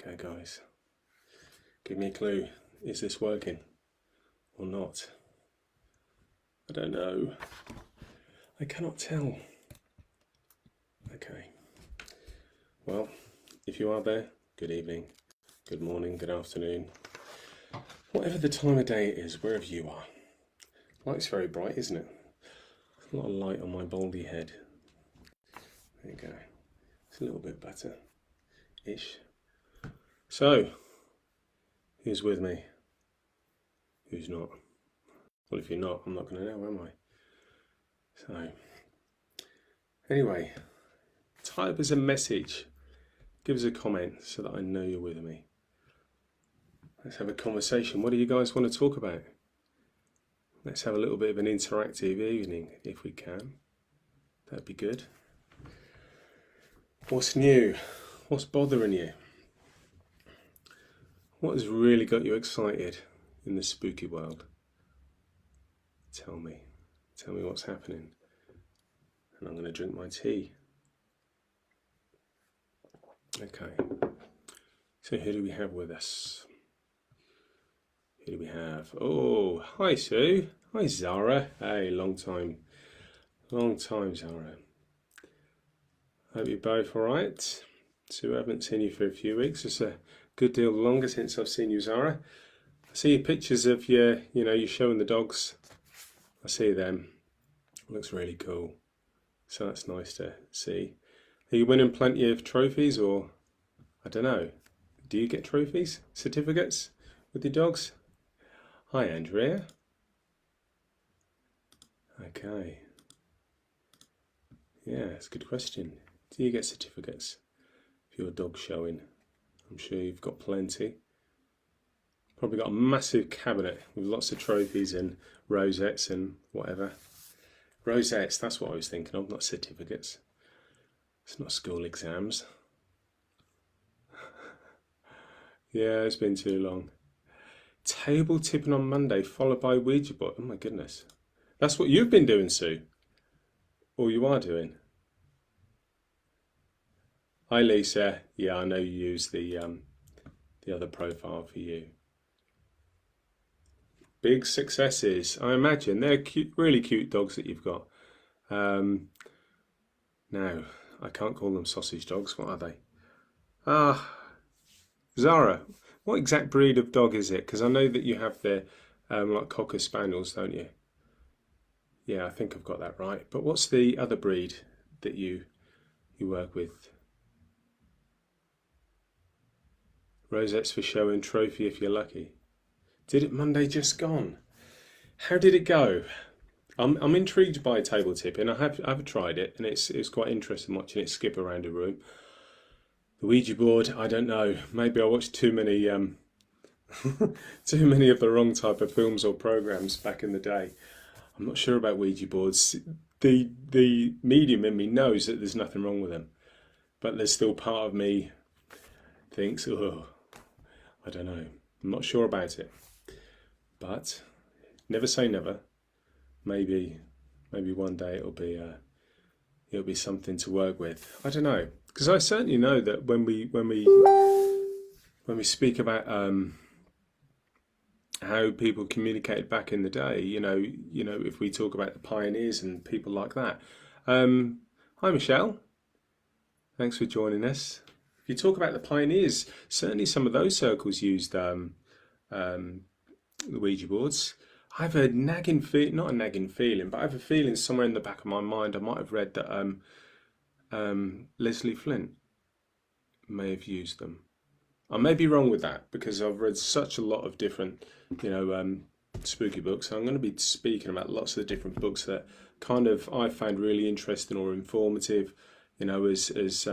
Okay, guys, give me a clue. Is this working or not? I don't know. I cannot tell. Okay. Well, if you are there, good evening, good morning, good afternoon. Whatever the time of day it is, wherever you are. Light's very bright, isn't it? There's a lot of light on my baldy head. There you go. It's a little bit better-ish. So, who's with me? Who's not? Well, if you're not, I'm not going to know, am I? So, anyway, type as a message. Give us a comment so that I know you're with me. Let's have a conversation. What do you guys want to talk about? Let's have a little bit of an interactive evening, if we can. That'd be good. What's new? What's bothering you? What has really got you excited in the spooky world? Tell me. Tell me what's happening. And I'm going to drink my tea. Okay. So who do we have with us? Who do we have? Oh, hi Sue. Hi Zara. Hey, long time. Long time, Zara. Hope you're both alright. Sue, I haven't seen you for a few weeks. It's a good deal longer since I've seen you, Zara. I see your pictures of you're showing the dogs. I see them. Looks really cool. So that's nice to see. Are you winning plenty of trophies, or I don't know. Do you get trophies, certificates with your dogs? Hi, Andrea. Okay. Yeah, it's a good question. Do you get certificates for your dog showing? I'm sure you've got plenty. Probably got a massive cabinet with lots of trophies and rosettes and whatever. Rosettes, that's what I was thinking of, not certificates. It's not school exams. Yeah, it's been too long. Table tipping on Monday, followed by Ouija board. Oh my goodness. That's what you've been doing, Sue. Or you are doing. Hi, Lisa. Yeah, I know you use the other profile for you. Big successes. I imagine they're cute, really cute dogs that you've got. No, I can't call them sausage dogs. What are they? Zara, what exact breed of dog is it? Because I know that you have the like Cocker Spaniels, don't you? Yeah, I think I've got that right. But what's the other breed that you work with? Rosettes for show and trophy if you're lucky. Did it Monday just gone? How did it go? I'm intrigued by table tipping. I've tried it, and it's quite interesting watching it skip around a room. The Ouija board, I don't know. Maybe I watched too many too many of the wrong type of films or programs back in the day. I'm not sure about Ouija boards. The medium in me knows that there's nothing wrong with them, but there's still part of me thinks, oh, I don't know. I'm not sure about it. But never say never. Maybe one day it'll be something to work with. I don't know, because I certainly know that when we speak about how people communicated back in the day, if we talk about the pioneers and people like that. Hi Michelle, thanks for joining us. If you talk about the pioneers, certainly some of those circles used the Ouija boards. I have a nagging not a nagging feeling, but I have a feeling somewhere in the back of my mind I might have read that Leslie Flint may have used them. I may be wrong with that because I've read such a lot of different, spooky books. I'm going to be speaking about lots of the different books that kind of I found really interesting or informative, as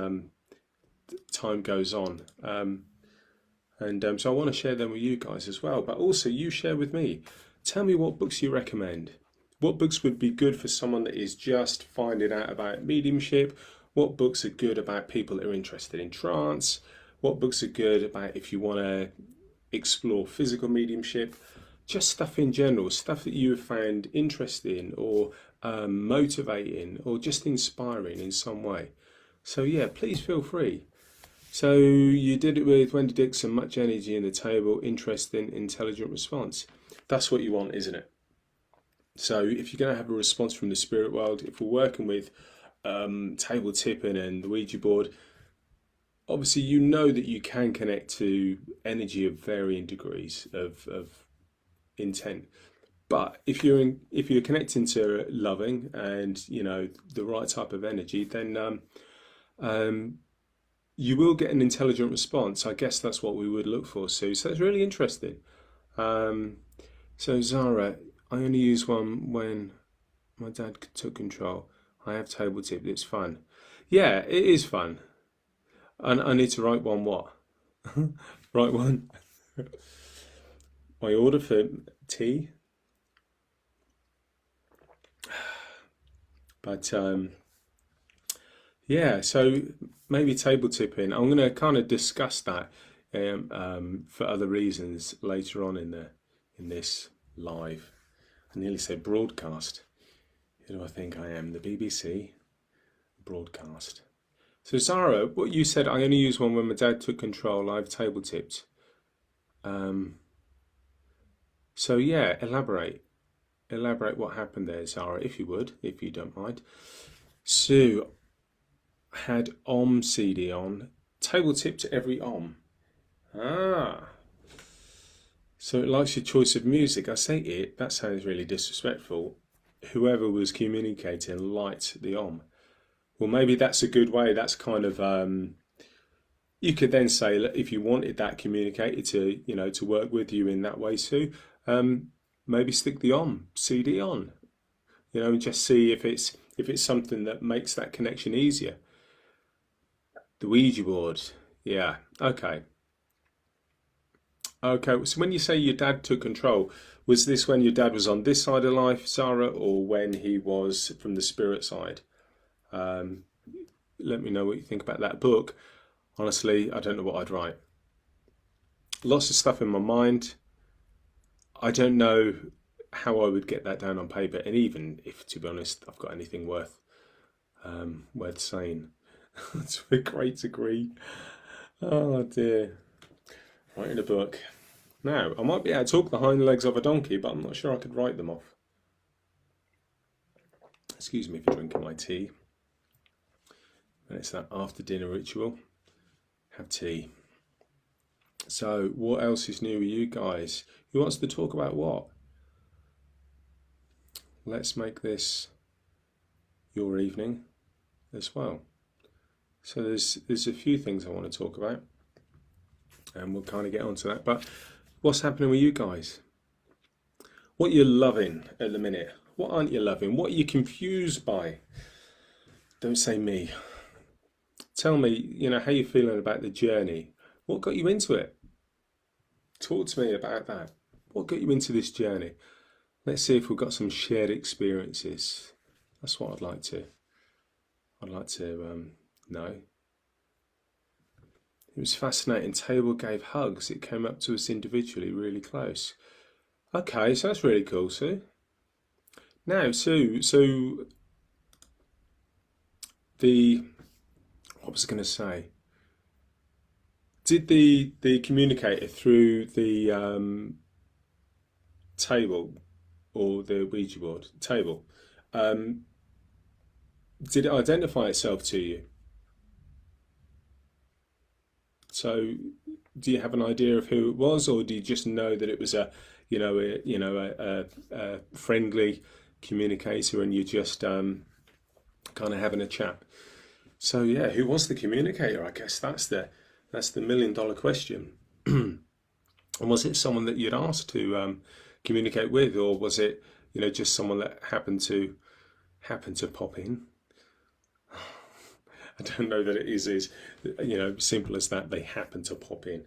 time goes on. So I want to share them with you guys as well, but also you share with me. Tell me what books you recommend. What books would be good for someone that is just finding out about mediumship? What books are good about people that are interested in trance? What books are good about if you want to explore physical mediumship? Just stuff in general, stuff that you have found interesting or motivating or just inspiring in some way. So yeah, please feel free So you did it with Wendy Dixon, much energy in the table, interesting, intelligent response. That's what you want, isn't it? So if you're going to have a response from the spirit world, if we're working with table tipping and the Ouija board, obviously you know that you can connect to energy of varying degrees of intent. But if you're connecting to loving and the right type of energy, then you will get an intelligent response. I guess that's what we would look for, Sue. So it's really interesting. Um, so Zara, I only use one when my dad took control. I have table tipped. It's fun. Yeah, it is fun. I need to write one what? Write one. My order for tea. But yeah, so maybe table tipping. I'm going to kind of discuss that for other reasons later on in this live. I nearly said broadcast. Who do I think I am? The BBC broadcast. So Zara, what you said, I only used one when my dad took control. I've table tipped. So yeah, elaborate what happened there, Zara, if you would, if you don't mind. Sue had Om CD on, table tipped every Om. Ah, so it likes your choice of music. I say it, that sounds really disrespectful. Whoever was communicating liked the Om. Well, maybe that's a good way. That's kind of you could then say if you wanted that communicator to to work with you in that way, Sue. Maybe stick the Om CD on, and just see if it's something that makes that connection easier. The Ouija board, yeah, okay. Okay, so when you say your dad took control, was this when your dad was on this side of life, Zara, or when he was from the spirit side? Let me know what you think about that book. Honestly, I don't know what I'd write. Lots of stuff in my mind. I don't know how I would get that down on paper, and even if, to be honest, I've got anything worth saying to a great degree. Oh dear. Writing a book. Now, I might be able to talk the hind legs of a donkey, but I'm not sure I could write them off. Excuse me for drinking my tea. And it's that after dinner ritual. Have tea. So, what else is new with you guys? Who wants to talk about what? Let's make this your evening as well. So there's a few things I want to talk about, and we'll kind of get onto that. But what's happening with you guys? What you're loving at the minute? What aren't you loving? What are you confused by? Don't say me. Tell me, how you're feeling about the journey. What got you into it? Talk to me about that. What got you into this journey? Let's see if we've got some shared experiences. That's what I'd like to know. It was fascinating. Table gave hugs. It came up to us individually, really close. Okay, so that's really cool, Sue. Now, Sue, so what was I going to say? Did the communicator through the table or the Ouija board table, did it identify itself to you? So, do you have an idea of who it was, or do you just know that it was a friendly communicator, and you're just kind of having a chat? So yeah, who was the communicator? I guess that's the $1 million question. And was it someone that you'd asked to communicate with, or was it just someone that happened to pop in? I don't know that it is as simple as that. They happen to pop in.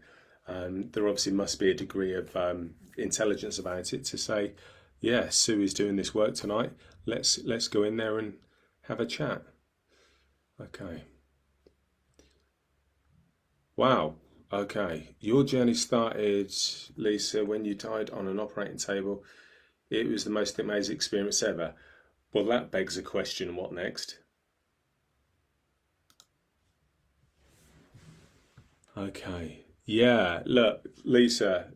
There obviously must be a degree of intelligence about it to say, yeah, Sue is doing this work tonight. Let's go in there and have a chat. Okay. Wow. Okay. Your journey started, Lisa, when you died on an operating table. It was the most amazing experience ever. Well, that begs a question. What next? Okay. Yeah. Look, Lisa,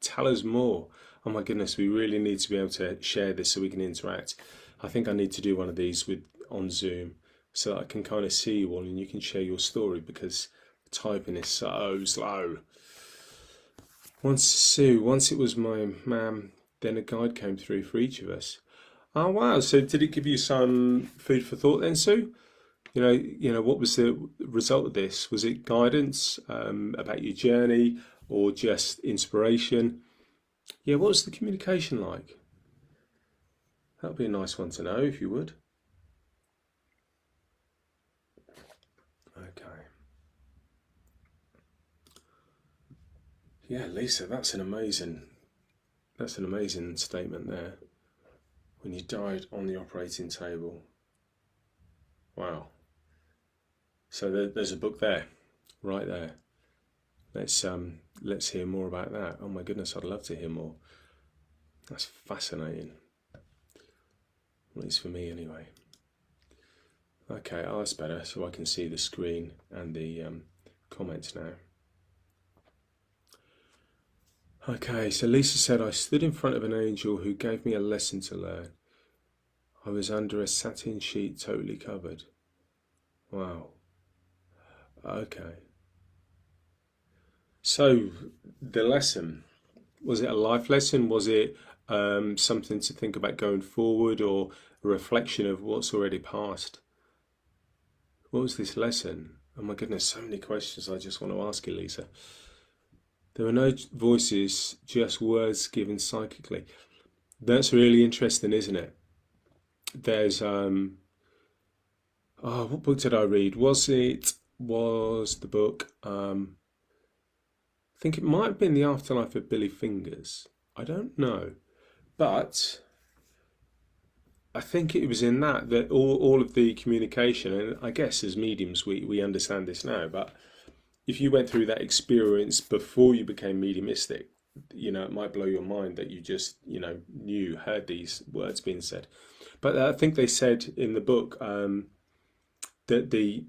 tell us more. Oh my goodness, we really need to be able to share this so we can interact. I think I need to do one of these with on Zoom so that I can kind of see you all and you can share your story because typing is so slow. Once it was my ma'am, then a guide came through for each of us. Oh wow! So did it give you some food for thought then, Sue? What was the result of this? Was it guidance about your journey or just inspiration? Yeah, what was the communication like? That would be a nice one to know if you would. Okay. Yeah, Lisa, that's an amazing statement there. When you died on the operating table. Wow. So there's a book there, right there. Let's hear more about that. Oh my goodness, I'd love to hear more. That's fascinating. At least for me, anyway. Okay, oh, that's better, so I can see the screen and the comments now. Okay, so Lisa said, I stood in front of an angel who gave me a lesson to learn. I was under a satin sheet totally covered. Wow. Okay. So, the lesson, was it a life lesson? Was it something to think about going forward or a reflection of what's already passed? What was this lesson? Oh my goodness, so many questions I just want to ask you, Lisa. There were no voices, just words given psychically. That's really interesting, isn't it? There's what book did I read? Was the book I think it might have been The Afterlife of Billy Fingers. I don't know. But I think it was in that all of the communication, and I guess as mediums we understand this now, but if you went through that experience before you became mediumistic, it might blow your mind that you just, heard these words being said. But I think they said in the book that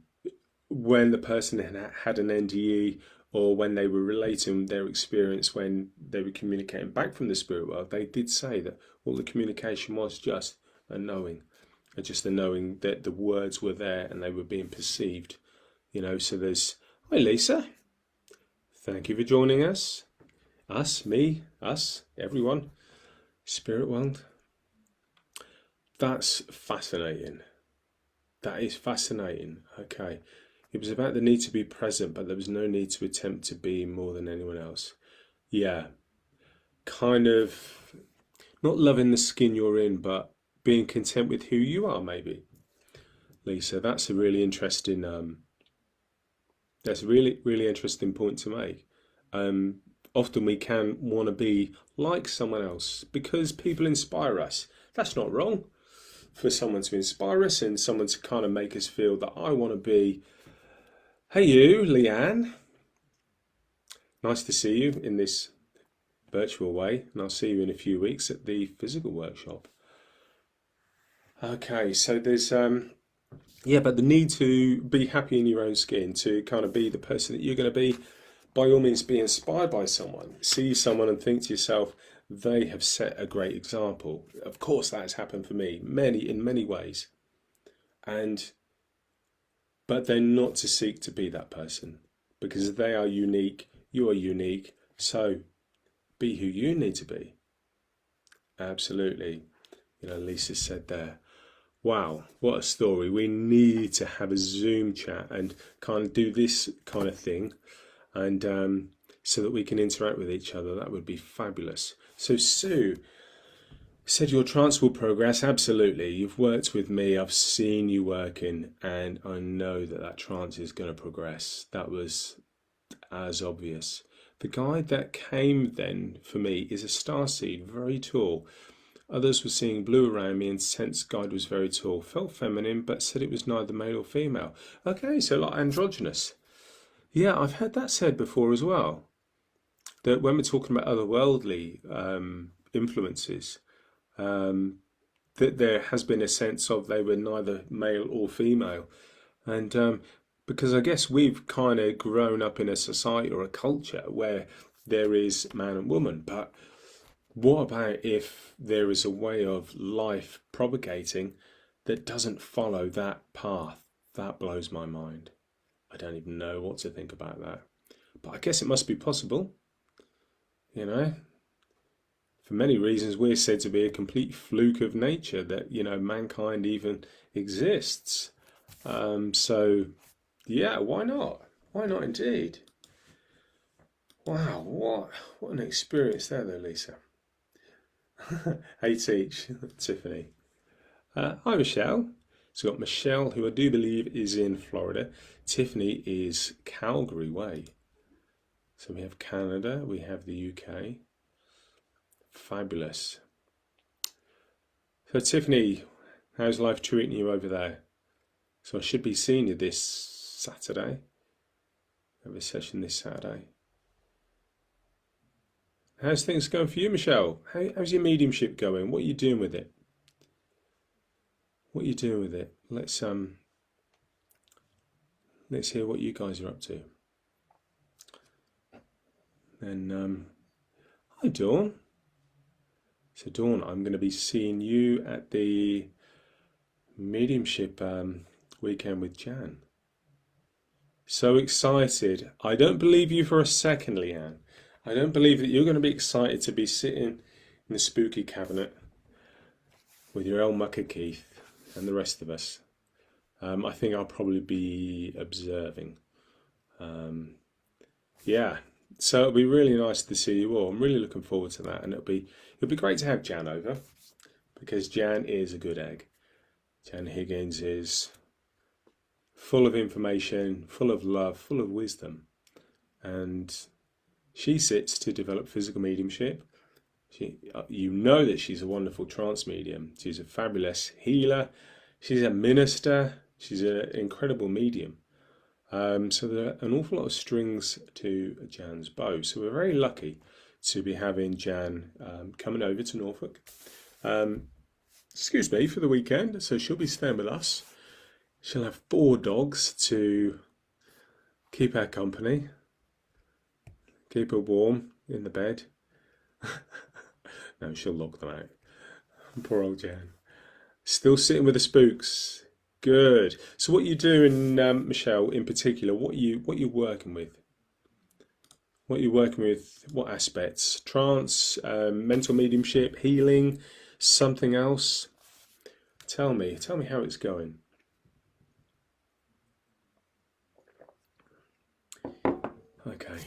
when the person had an NDE or when they were relating their experience when they were communicating back from the spirit world, they did say that all the communication was just a knowing, just a knowing that the words were there and they were being perceived. So there's, hi Lisa, thank you for joining us. Us, me, us, everyone, spirit world. That's fascinating. That is fascinating. Okay. It was about the need to be present, but there was no need to attempt to be more than anyone else. Yeah. Kind of not loving the skin you're in, but being content with who you are, maybe. Lisa, that's a really interesting that's a really, really interesting point to make. Often we can want to be like someone else because people inspire us. That's not wrong for someone to inspire us and someone to kind of make us feel that I want to be. Hey, you, Leanne. Nice to see you in this virtual way, and I'll see you in a few weeks at the physical workshop. Okay, so there's but the need to be happy in your own skin, to kind of be the person that you're going to be. By all means, be inspired by someone. See someone and think to yourself, they have set a great example. Of course, that has happened for me, in many ways. But then not to seek to be that person because they are unique, you are unique, so be who you need to be. Absolutely. Lisa said there, wow, what a story. We need to have a Zoom chat and kind of do this kind of thing and so that we can interact with each other. That would be fabulous. So Sue said your trance will progress. Absolutely. You've worked with me. I've seen you working and I know that trance is going to progress. That was as obvious. The guide that came then for me is a starseed, very tall. Others were seeing blue around me and sensed guide was very tall. Felt feminine but said it was neither male or female. Okay, so like androgynous. Yeah, I've heard that said before as well. That when we're talking about otherworldly influences, that there has been a sense of they were neither male or female. And Because I guess we've kind of grown up in a society or a culture where there is man and woman, but what about if there is a way of life propagating that doesn't follow that path? That blows my mind. I don't even know what to think about that. But I guess it must be possible, you know? For many reasons, we're said to be a complete fluke of nature that, mankind even exists. So, yeah, why not? Why not indeed? Wow, what an experience there, though, Lisa. Hey, Teach, Tiffany. Hi, Michelle. So, we've got Michelle, who I do believe is in Florida. Tiffany is Calgary way. So, we have Canada, we have the UK. Fabulous. So, Tiffany, how's life treating you over there? So, I should be seeing you this Saturday. I have a session this Saturday. How's things going for you, Michelle? How's your mediumship going? What are you doing with it? What are you doing with it? Let's hear what you guys are up to. And hi, Dawn. So, Dawn, I'm going to be seeing you at the mediumship weekend with Jan. So excited. I don't believe you for a second, Leanne. I don't believe that you're going to be excited to be sitting in the spooky cabinet with your El Mucker Keith and the rest of us. I think I'll probably be observing. Yeah, so it'll be really nice to see you all. I'm really looking forward to that, and it'll be great to have Jan over, because Jan is a good egg. Jan Higgins is full of information, full of love, full of wisdom, and she sits to develop physical mediumship. You know that she's a wonderful trance medium. She's a fabulous healer. She's a minister. She's an incredible medium. So there are an awful lot of strings to Jan's bow. So we're very lucky to be having Jan coming over to Norfolk. Excuse me, for the weekend. So she'll be staying with us. She'll have 4 dogs to keep her company. Keep her warm in the bed. No, she'll lock them out. Poor old Jan. Still sitting with the spooks. Good. So what are you doing, Michelle, in particular? What are you working with? What are you working with? What aspects? Trance, mental mediumship, healing, something else? Tell me how it's going. Okay.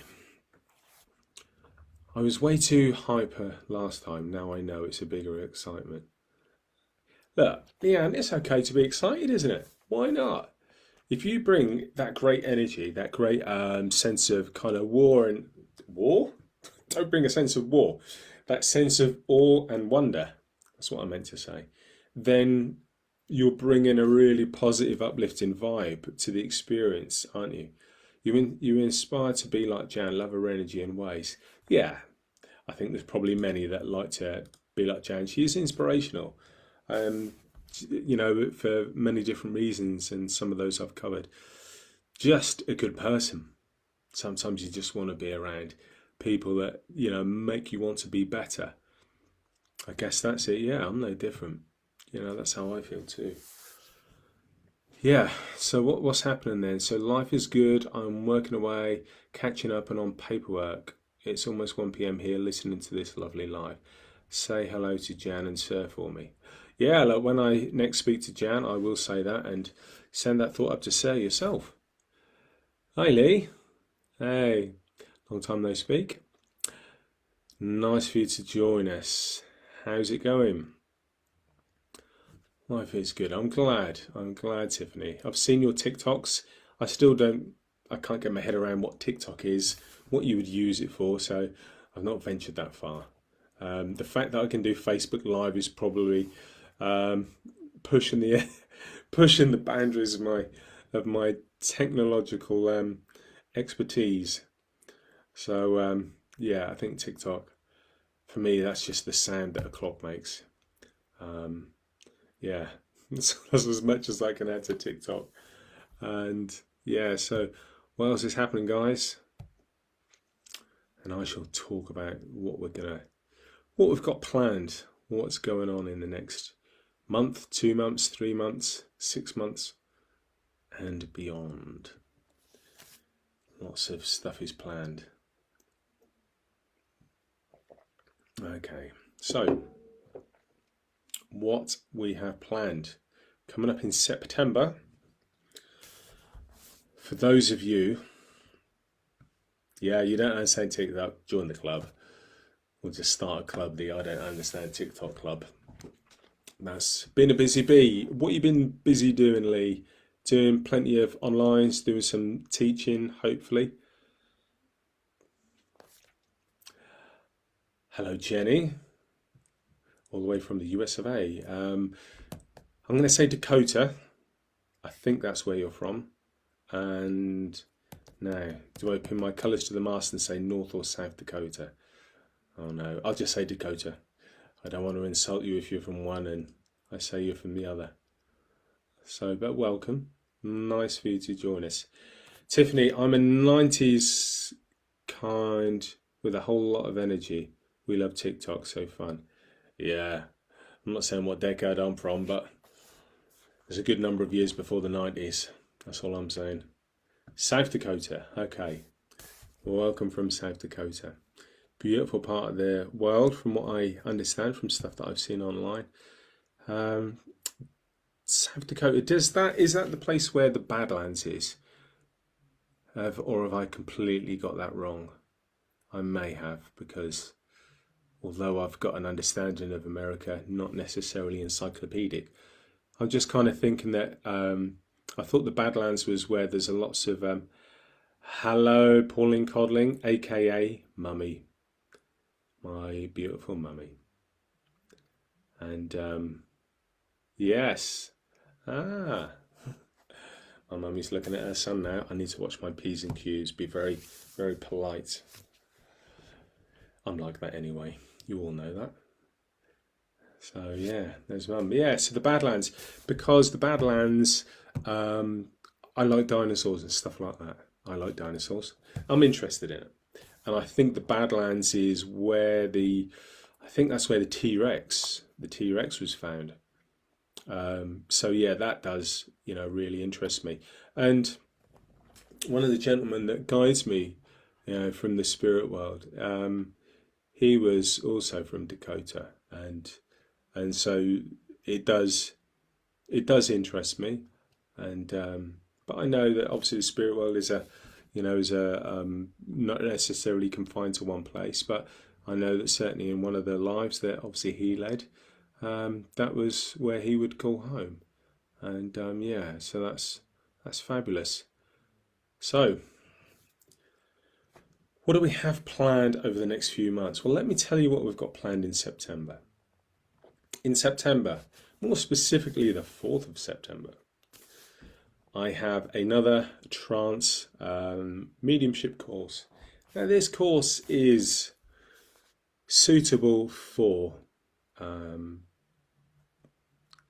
I was way too hyper last time. Now I know it's a bigger excitement. Look, Leanne, it's okay to be excited, isn't it? Why not? If you bring that great energy, that great sense of kind of war, don't bring a sense of war, that sense of awe and wonder, that's what I meant to say, then you're bringing a really positive, uplifting vibe to the experience, aren't you? You're inspired to be like Jan, love her energy and ways. Yeah, I think there's probably many that like to be like Jan. She is inspirational, for many different reasons, and some of those I've covered. Just a good person. Sometimes you just want to be around people that, make you want to be better. I guess that's it. Yeah, I'm no different. That's how I feel too. Yeah, so what's happening then? So life is good. I'm working away, catching up and on paperwork. It's almost 1 p.m. here, listening to this lovely live. Say hello to Jan and Sir for me. Yeah, look, when I next speak to Jan, I will say that and send that thought up to Sir yourself. Hi, Lee. Hey, long time no speak. Nice for you to join us. How's it going? Life is good. I'm glad, Tiffany. I've seen your TikToks. I can't get my head around what TikTok is, what you would use it for, so I've not ventured that far. The fact that I can do Facebook Live is probably pushing the boundaries of my technological expertise. So yeah, I think TikTok, for me, that's just the sound that a clock makes. Yeah, that's as much as I can add to TikTok. And Yeah, so what else is happening, guys? And I shall talk about what we've got planned, what's going on in the next month, 2 months, 3 months, 6 months, and beyond. Lots of stuff is planned. Okay, so what we have planned coming up in September. For those of you, you don't understand TikTok, join the club. We'll just start a club, the I don't understand TikTok club. That's been a busy bee. What you been busy doing, Lee? Doing plenty of onlines, doing some teaching, hopefully. Hello, Jenny, all the way from the US of A. I'm going to say Dakota. I think that's where you're from. And now, do I pin my colours to the mast and say North or South Dakota? Oh no, I'll just say Dakota. I don't want to insult you if you're from one and I say you're from the other. So, but welcome. Nice for you to join us. Tiffany, I'm a 90s kind with a whole lot of energy. We love TikTok, so fun. Yeah, I'm not saying what decade I'm from, but there's a good number of years before the 90s. That's all I'm saying. South Dakota, okay. Welcome from South Dakota. Beautiful part of the world, from what I understand from stuff that I've seen online. South Dakota, is that the place where the Badlands is? Or have I completely got that wrong? I may have, because although I've got an understanding of America, not necessarily encyclopedic, I'm just kind of thinking that I thought the Badlands was where there's a lots of hello, Pauline Codling, aka Mummy, my beautiful mummy, and yes, my mummy's looking at her son now. I need to watch my P's and Q's, be very, very polite. I'm like that anyway. You all know that. So yeah, there's mum. Yeah, so the Badlands, because the Badlands, I like dinosaurs and stuff like that. I like dinosaurs. I'm interested in it, and I think the Badlands is where I think that's where the T-Rex was found. So yeah, that does really interest me. And one of the gentlemen that guides me, from the spirit world, he was also from Dakota, and so it does interest me, and but I know that obviously the spirit world is not necessarily confined to one place, but I know that certainly in one of the lives that obviously he led, that was where he would call home, and so that's fabulous. So, what do we have planned over the next few months? Well, let me tell you what we've got planned in September. In September, more specifically the 4th of September, I have another trance mediumship course. Now, this course is suitable for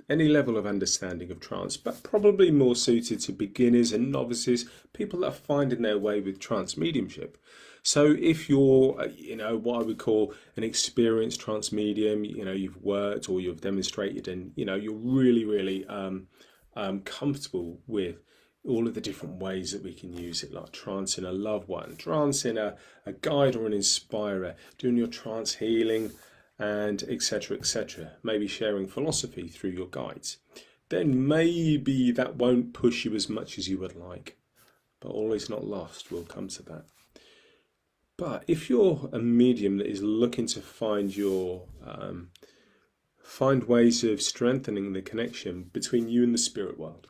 any level of understanding of trance, but probably more suited to beginners and novices, people that are finding their way with trance mediumship. So if you're, what I would call an experienced trance medium, you've worked or you've demonstrated, and you're really, really comfortable with all of the different ways that we can use it, like trance in a loved one, trance in a guide or an inspirer, doing your trance healing, and etc., etc. Maybe sharing philosophy through your guides. Then maybe that won't push you as much as you would like, but all is not lost. We'll come to that. But if you're a medium that is looking to find ways of strengthening the connection between you and the spirit world,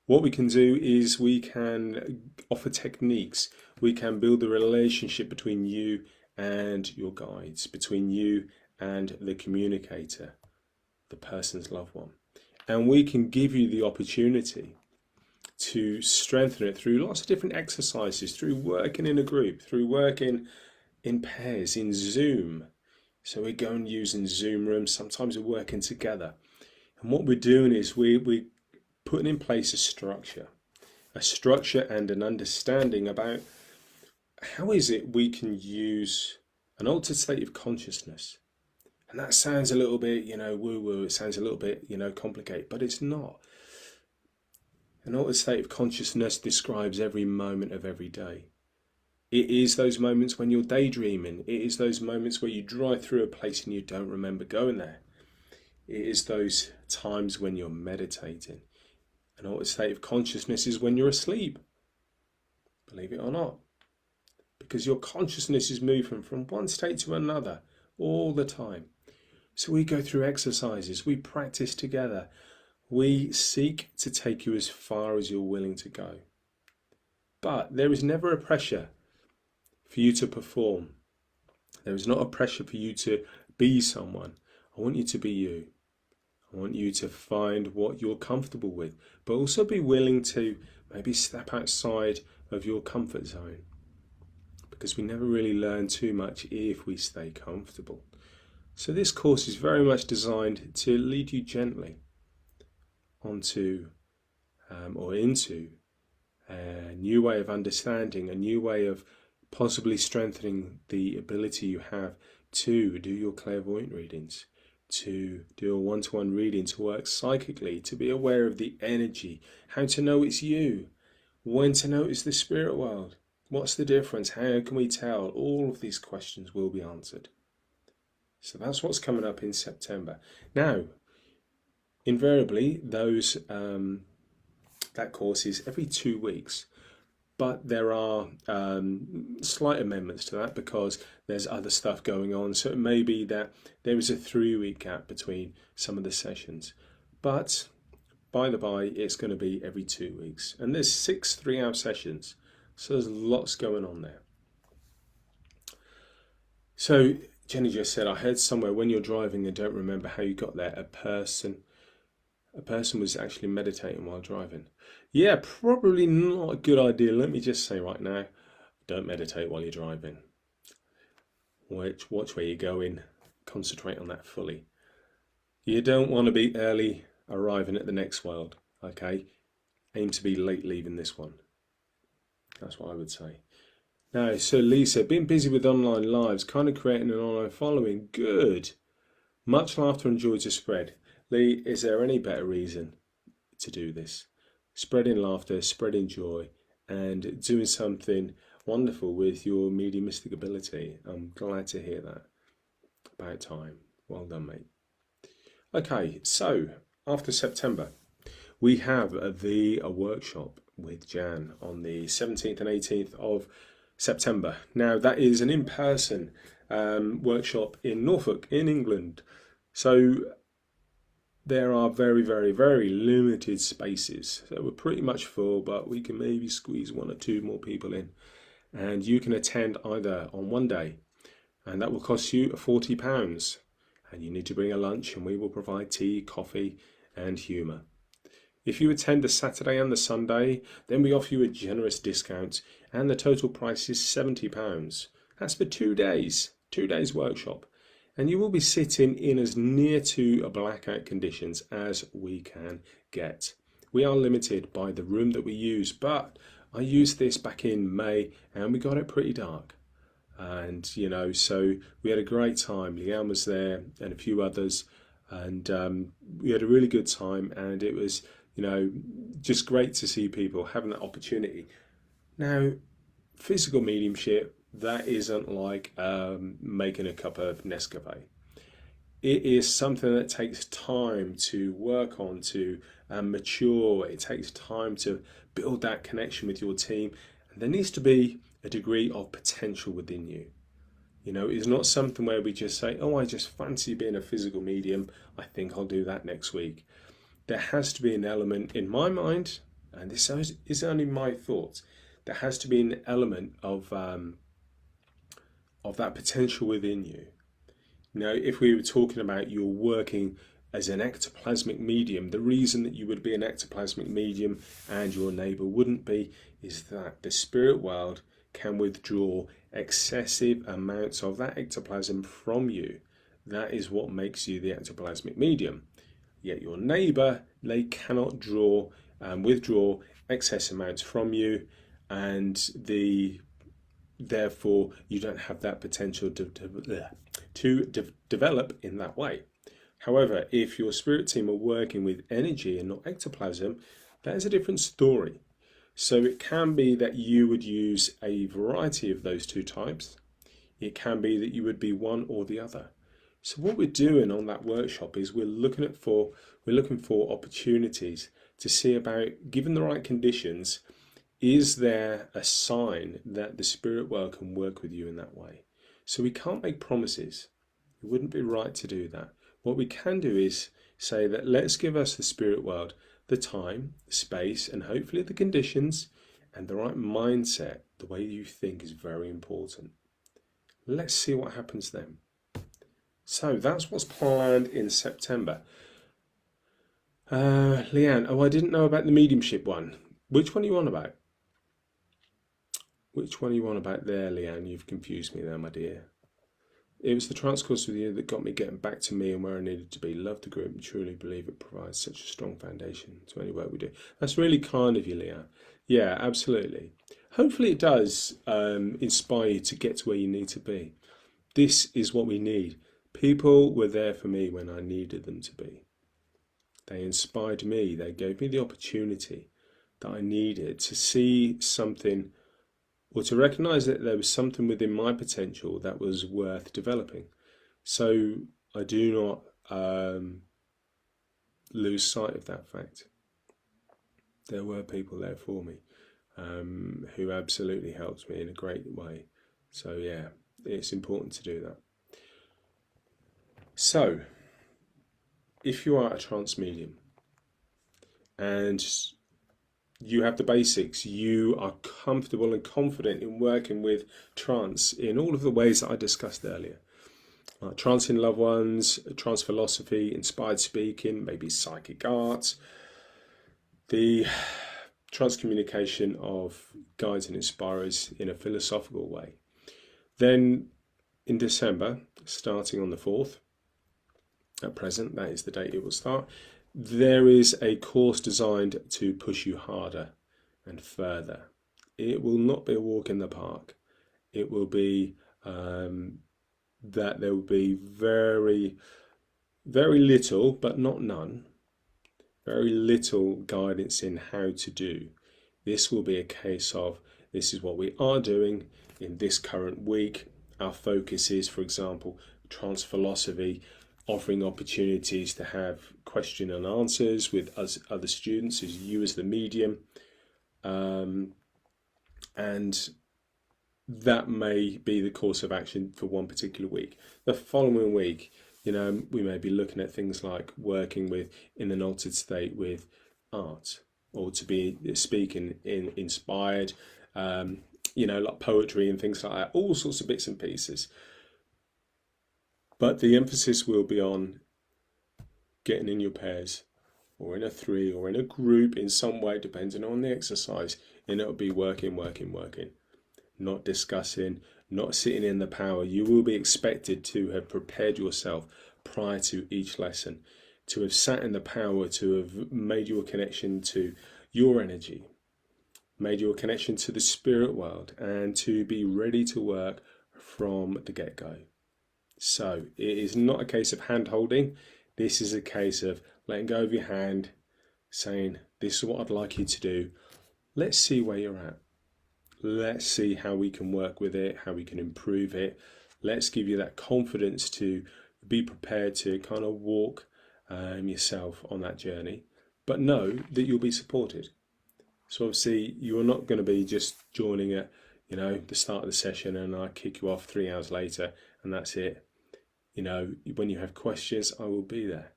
what we can do is we can offer techniques. We can build a relationship between you and your guides, between you and the communicator, the person's loved one. And we can give you the opportunity to strengthen it through lots of different exercises, through working in a group, through working in pairs, in Zoom. So we go and use in Zoom rooms, sometimes we're working together. And what we're doing is we're putting in place a structure. a structure and an understanding about how is it we can use an altered state of consciousness. And that sounds a little bit, woo-woo, it sounds a little bit, complicated, but it's not. An altered state of consciousness describes every moment of every day. It is those moments when you're daydreaming. It is those moments where you drive through a place and you don't remember going there. It is those times when you're meditating. An altered state of consciousness is when you're asleep. Believe it or not. Because your consciousness is moving from one state to another all the time. So we go through exercises, we practice together. We seek to take you as far as you're willing to go. But there is never a pressure for you to perform. There is not a pressure for you to be someone. I want you to be you. I want you to find what you're comfortable with, but also be willing to maybe step outside of your comfort zone. Because we never really learn too much if we stay comfortable. So this course is very much designed to lead you gently onto or into a new way of understanding, a new way of possibly strengthening the ability you have to do your clairvoyant readings, to do a one-to-one reading, to work psychically, to be aware of the energy, how to know it's you, when to notice the spirit world, what's the difference, how can we tell? All of these questions will be answered. So that's what's coming up in September. Now, invariably, that course is every 2 weeks. But there are slight amendments to that because there's other stuff going on. So it may be that there is a 3-week gap between some of the sessions. But by the by, it's going to be every 2 weeks. And there's 6 3-hour sessions. So there's lots going on there. So Jenny just said, I heard somewhere when you're driving and don't remember how you got there, a person was actually meditating while driving. Yeah, probably not a good idea. Let me just say right now, don't meditate while you're driving. Watch where you're going. Concentrate on that fully. You don't want to be early arriving at the next world, okay? Aim to be late leaving this one. That's what I would say. Now, so Lisa, been busy with online lives, kind of creating an online following. Good. Much laughter and joy to spread. Lee, is there any better reason to do this? Spreading laughter, spreading joy, and doing something wonderful with your mediumistic ability. I'm glad to hear that. About time. Well done, mate. Okay, so after September, we have the workshop with Jan on the 17th and 18th of September. Now, that is an in-person workshop in Norfolk, in England. So there are very, very, very limited spaces. So we're pretty much full, but we can maybe squeeze 1 or 2 more people in. And you can attend either on one day, and that will cost you £40. And you need to bring a lunch, and we will provide tea, coffee, and humour. If you attend the Saturday and the Sunday, then we offer you a generous discount, and the total price is £70. That's for 2 days, 2 days workshop. And you will be sitting in as near to blackout conditions as we can get. We are limited by the room that we use, but I used this back in May and we got it pretty dark. And, so we had a great time. Leanne was there and a few others, and we had a really good time, and it was, just great to see people having that opportunity. Now, physical mediumship, that isn't like making a cup of Nescafe. It is something that takes time to work on, to mature. It takes time to build that connection with your team. And there needs to be a degree of potential within you. It's not something where we just say, oh, I just fancy being a physical medium. I think I'll do that next week. There has to be an element in my mind, and this is only my thoughts, there has to be an element of that potential within you. Now, if we were talking about you're working as an ectoplasmic medium, the reason that you would be an ectoplasmic medium and your neighbour wouldn't be is that the spirit world can withdraw excessive amounts of that ectoplasm from you. That is what makes you the ectoplasmic medium. Yet your neighbour, they cannot withdraw excess amounts from you, and therefore you don't have that potential to develop in that way. However, if your spirit team are working with energy and not ectoplasm, that is a different story. So it can be that you would use a variety of those two types. It can be that you would be one or the other. So what we're doing on that workshop is we're looking for opportunities to see about, given the right conditions, is there a sign that the spirit world can work with you in that way? So we can't make promises. It wouldn't be right to do that. What we can do is say that let's give us the spirit world the time, the space, and hopefully the conditions and the right mindset. The way you think is very important. Let's see what happens then. So that's what's planned in September. Leanne, oh, I didn't know about the mediumship one. Which one are you on about? Which one are you on about there, Leanne? You've confused me there, my dear. It was the trance course with you that got me getting back to me and where I needed to be. Love the group and truly believe it provides such a strong foundation to any work we do. That's really kind of you, Leanne. Yeah, absolutely. Hopefully it does inspire you to get to where you need to be. This is what we need. People were there for me when I needed them to be. They inspired me. They gave me the opportunity that I needed to see something, or to recognize that there was something within my potential that was worth developing. So I do not lose sight of that fact. There were people there for me who absolutely helped me in a great way. So yeah, it's important to do that. So if you are a trance medium and you have the basics, you are comfortable and confident in working with trance in all of the ways that I discussed earlier. Trance in loved ones, trance philosophy, inspired speaking, maybe psychic arts, the trance communication of guides and inspirers in a philosophical way. Then in December, starting on the 4th, at present, that is the date it will start, there is a course designed to push you harder and further. It will not be a walk in the park. It will be that there will be very, very little, but not none, very little guidance in how to do. This will be a case of, this is what we are doing in this current week. Our focus is, for example, trance philosophy, offering opportunities to have question and answers with us, other students, as you as the medium, and that may be the course of action for one particular week. The following week, we may be looking at things like working with, in an altered state, with art, or to be speaking in inspired, like poetry and things like that, all sorts of bits and pieces. But the emphasis will be on getting in your pairs, or in a 3, or in a group in some way, depending on the exercise, and it'll be working, not discussing, not sitting in the power. You will be expected to have prepared yourself prior to each lesson, to have sat in the power, to have made your connection to your energy, made your connection to the spirit world, and to be ready to work from the get-go. So it is not a case of hand holding. This is a case of letting go of your hand, saying, this is what I'd like you to do. Let's see where you're at. Let's see how we can work with it, how we can improve it. Let's give you that confidence to be prepared to kind of walk yourself on that journey, but know that you'll be supported. So obviously you're not going to be just joining at the start of the session and I kick you off 3 hours later and that's it. When you have questions, I will be there.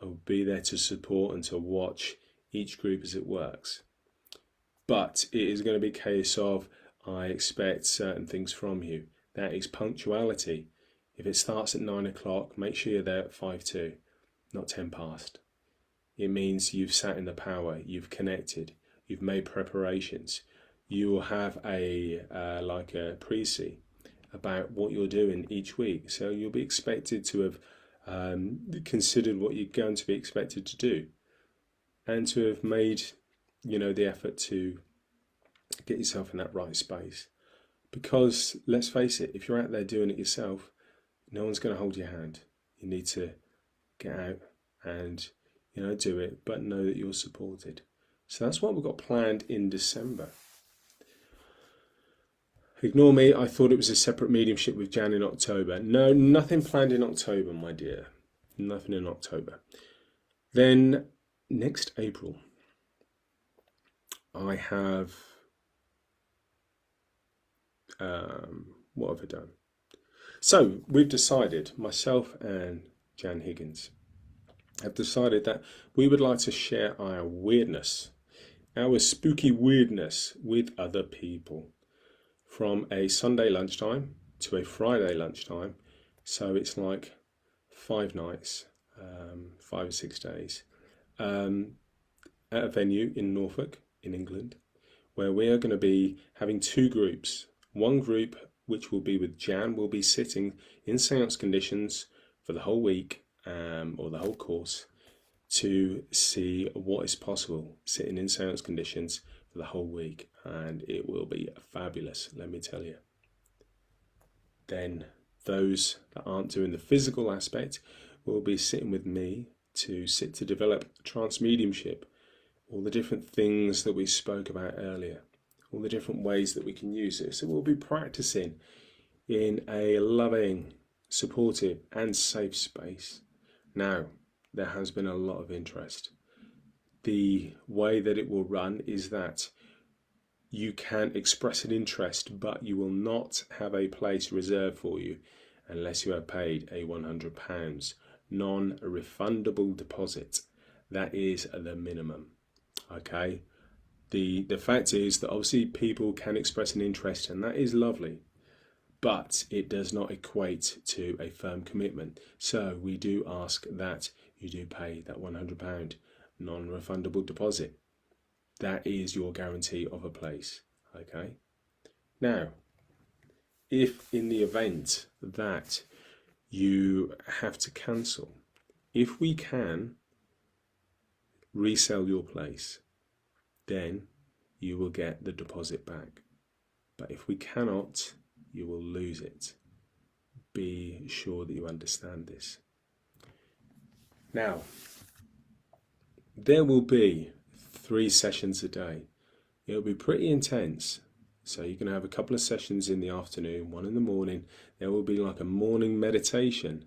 I will be there to support and to watch each group as it works. But it is going to be a case of, I expect certain things from you. That is punctuality. If it starts at 9 o'clock, make sure you're there at 5:02, not 10 past. It means you've sat in the power, you've connected, you've made preparations. You will have a pre-see about what you're doing each week. So you'll be expected to have considered what you're going to be expected to do, and to have made the effort to get yourself in that right space. Because let's face it, if you're out there doing it yourself, no one's going to hold your hand. You need to get out and do it, but know that you're supported. So that's what we've got planned in December. Ignore me, I thought it was a separate mediumship with Jan in October. No, nothing planned in October, my dear. Nothing in October. Then next April, I have, what have I done? So we've decided, myself and Jan Higgins have decided that we would like to share our weirdness, our spooky weirdness with other people. From a Sunday lunchtime to a Friday lunchtime. So it's like 5 nights, 5 or 6 days, at a venue in Norfolk, in England, where we are going to be having 2 groups. One group, which will be with Jan, will be sitting in seance conditions for the whole week, or the whole course, to see what is possible, sitting in seance conditions for the whole week, and it will be fabulous, let me tell you. Then those that aren't doing the physical aspect will be sitting with me to develop trance mediumship, all the different things that we spoke about earlier, all the different ways that we can use it. So we'll be practicing in a loving, supportive and safe space. Now, there has been a lot of interest. The way that it will run is that you can express an interest, but you will not have a place reserved for you unless you have paid a £100 non-refundable deposit. That is the minimum. Okay. The fact is that obviously people can express an interest, and that is lovely, but it does not equate to a firm commitment. So we do ask that you do pay that £100 non-refundable deposit. That is your guarantee of a place. Okay. Now, if in the event that you have to cancel, if we can resell your place, then you will get the deposit back. But if we cannot, you will lose it. Be sure that you understand this. Now, there will be 3 sessions a day. It'll be pretty intense. So you're going to have a couple of sessions in the afternoon, 1 in the morning. There will be like a morning meditation.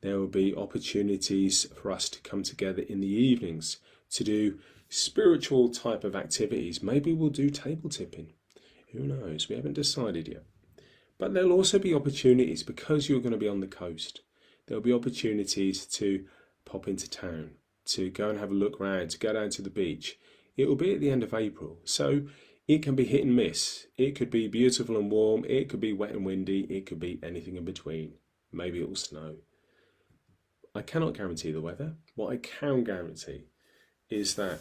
There will be opportunities for us to come together in the evenings to do spiritual type of activities. Maybe we'll do table tipping. Who knows? We haven't decided yet. But there'll also be opportunities, because you're going to be on the coast, there'll be opportunities to pop into town, to go and have a look around, to go down to the beach. It will be at the end of April, so it can be hit and miss. It could be beautiful and warm, it could be wet and windy, it could be anything in between. Maybe it will snow. I cannot guarantee the weather. What I can guarantee is that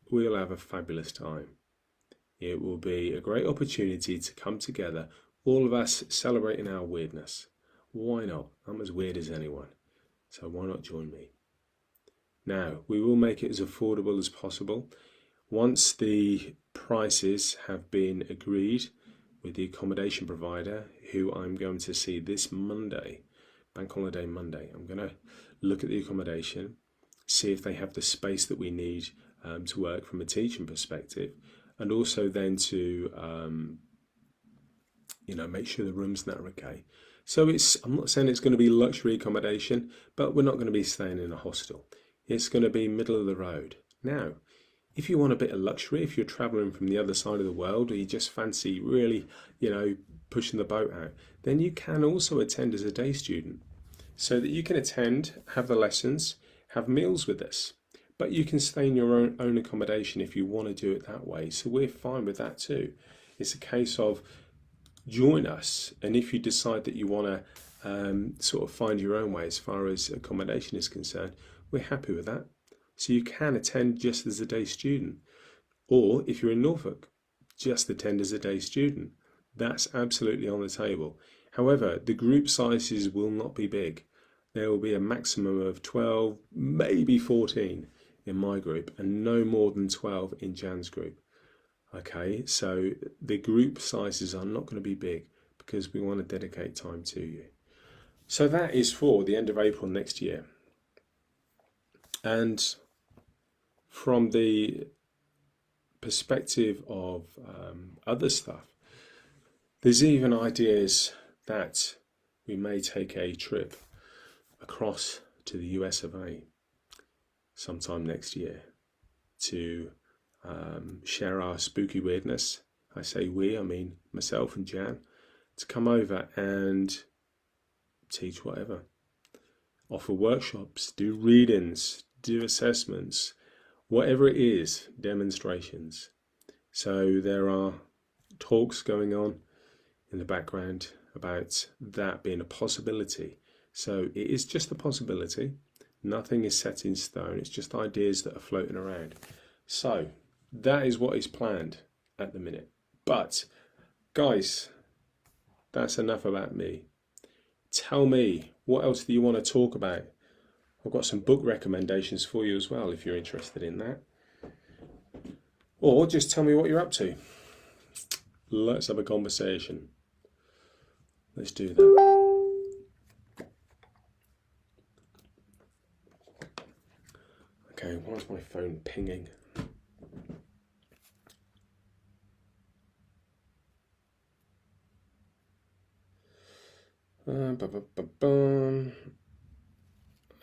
we'll have a fabulous time. It will be a great opportunity to come together, all of us celebrating our weirdness. Why not? I'm as weird as anyone, so why not join me? Now, we will make it as affordable as possible. Once the prices have been agreed with the accommodation provider, who I'm going to see this Monday, Bank Holiday Monday, I'm going to look at the accommodation, see if they have the space that we need to work from a teaching perspective, and also then to make sure the rooms are okay. So I'm not saying it's going to be luxury accommodation, but we're not going to be staying in a hostel. It's going to be middle of the road. Now, if you want a bit of luxury, if you're traveling from the other side of the world, or you just fancy really, pushing the boat out, then you can also attend as a day student, so that you can attend, have the lessons, have meals with us. But you can stay in your own accommodation if you want to do it that way. So we're fine with that too. It's a case of join us, and if you decide that you want to sort of find your own way as far as accommodation is concerned, we're happy with that. So you can attend just as a day student, or if you're in Norfolk, just attend as a day student. That's absolutely on the table. However, the group sizes will not be big. There will be a maximum of 12, maybe 14 in my group and no more than 12 in Jan's group. Okay, so the group sizes are not going to be big because we want to dedicate time to you. So that is for the end of April next year. And from the perspective of other stuff, there's even ideas that we may take a trip across to the US of A sometime next year to share our spooky weirdness. I say we, I mean myself and Jan, to come over and teach whatever. Offer workshops, do readings, do assessments, whatever it is, demonstrations. So there are talks going on in the background about that being a possibility. So it is just a possibility. Nothing is set in stone. It's just ideas that are floating around. So that is what is planned at the minute. But guys, that's enough about me. Tell me, what else do you want to talk about? I've got some book recommendations for you as well if you're interested in that. Or just tell me what you're up to. Let's have a conversation. Let's do that. Okay, why is my phone pinging?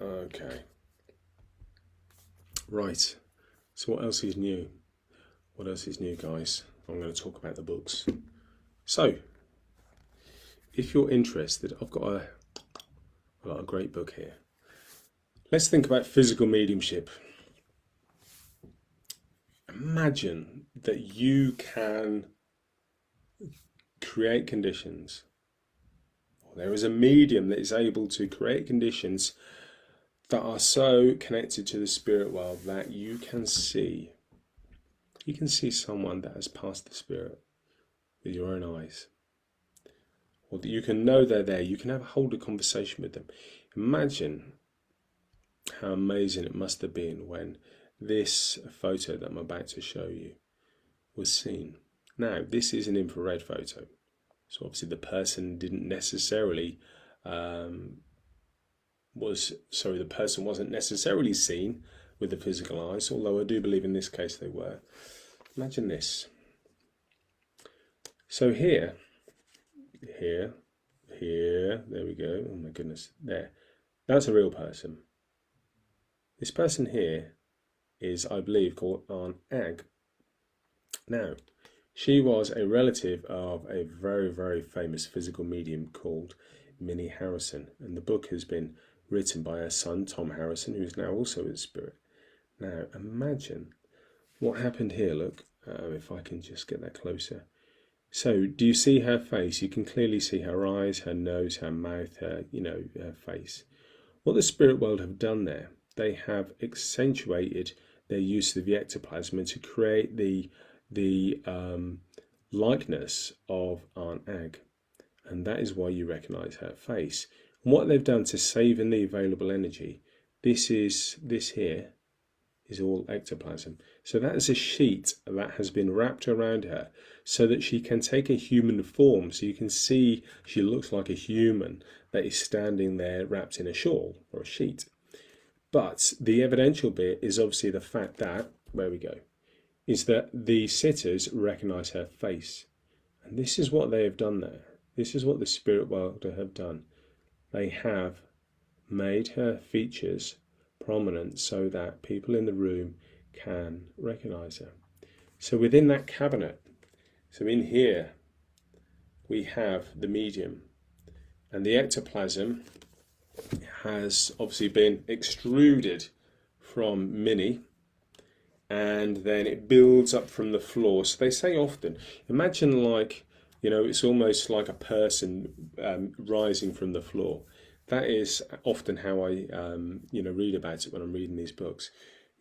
Okay. Right. So what else is new? What else is new, guys? I'm going to talk about the books. So, if you're interested, I've got a great book here. Let's think about physical mediumship. Imagine that you can create conditions. There is a medium that is able to create conditions that are so connected to the spirit world that you can see someone that has passed the spirit with your own eyes. Or that you can know they're there. You can hold a conversation with them. Imagine how amazing it must have been when this photo that I'm about to show you was seen. Now, this is an infrared photo. So obviously the person didn't necessarily, the person wasn't necessarily seen with the physical eyes, although I do believe in this case they were. Imagine this. So here, there we go. Oh my goodness, there. That's a real person. This person here is, I believe, called Aunt Ag. Now, she was a relative of a very, very famous physical medium called Minnie Harrison. And the book has been written by her son, Tom Harrison, who's now also in spirit. Now, imagine what happened here. Look, if I can just get that closer. So, do you see her face? You can clearly see her eyes, her nose, her mouth, her face. What the spirit world have done there, they have accentuated their use of the ectoplasm to create the likeness of Aunt Ag, and that is why you recognize her face. And what they've done to save in the available energy, this here is all ectoplasm. So that is a sheet that has been wrapped around her so that she can take a human form. So you can see she looks like a human that is standing there wrapped in a shawl or a sheet. But the evidential bit is obviously the fact that, where we go, is that the sitters recognize her face. And this is what they have done there. This is what the spirit world have done. They have made her features prominent so that people in the room can recognize her. So within that cabinet, so in here, we have the medium. And the ectoplasm has obviously been extruded from Minnie, and then it builds up from the floor. So they say often, imagine like, it's almost like a person rising from the floor. That is often how I, read about it when I'm reading these books.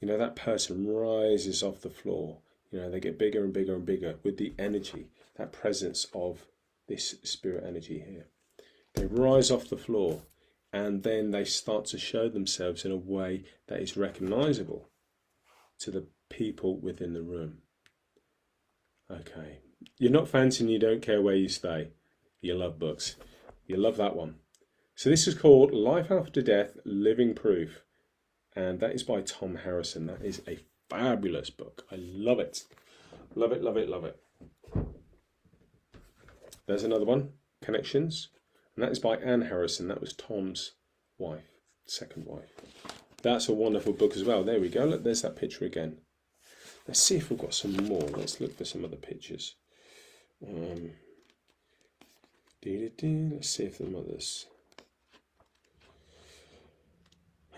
That person rises off the floor. They get bigger and bigger and bigger with the energy, that presence of this spirit energy here. They rise off the floor, and then they start to show themselves in a way that is recognizable. to the people within the room. Okay. You're not fancy and you don't care where you stay. You love books. You love that one. So this is called Life After Death, Living Proof. And that is by Tom Harrison. That is a fabulous book. I love it. Love it, love it, love it. There's another one, Connections. And that is by Anne Harrison. That was Tom's wife, second wife. That's a wonderful book as well. There we go. Look, there's that picture again. Let's see if we've got some more. Let's look for some other pictures. Let's see if there's others.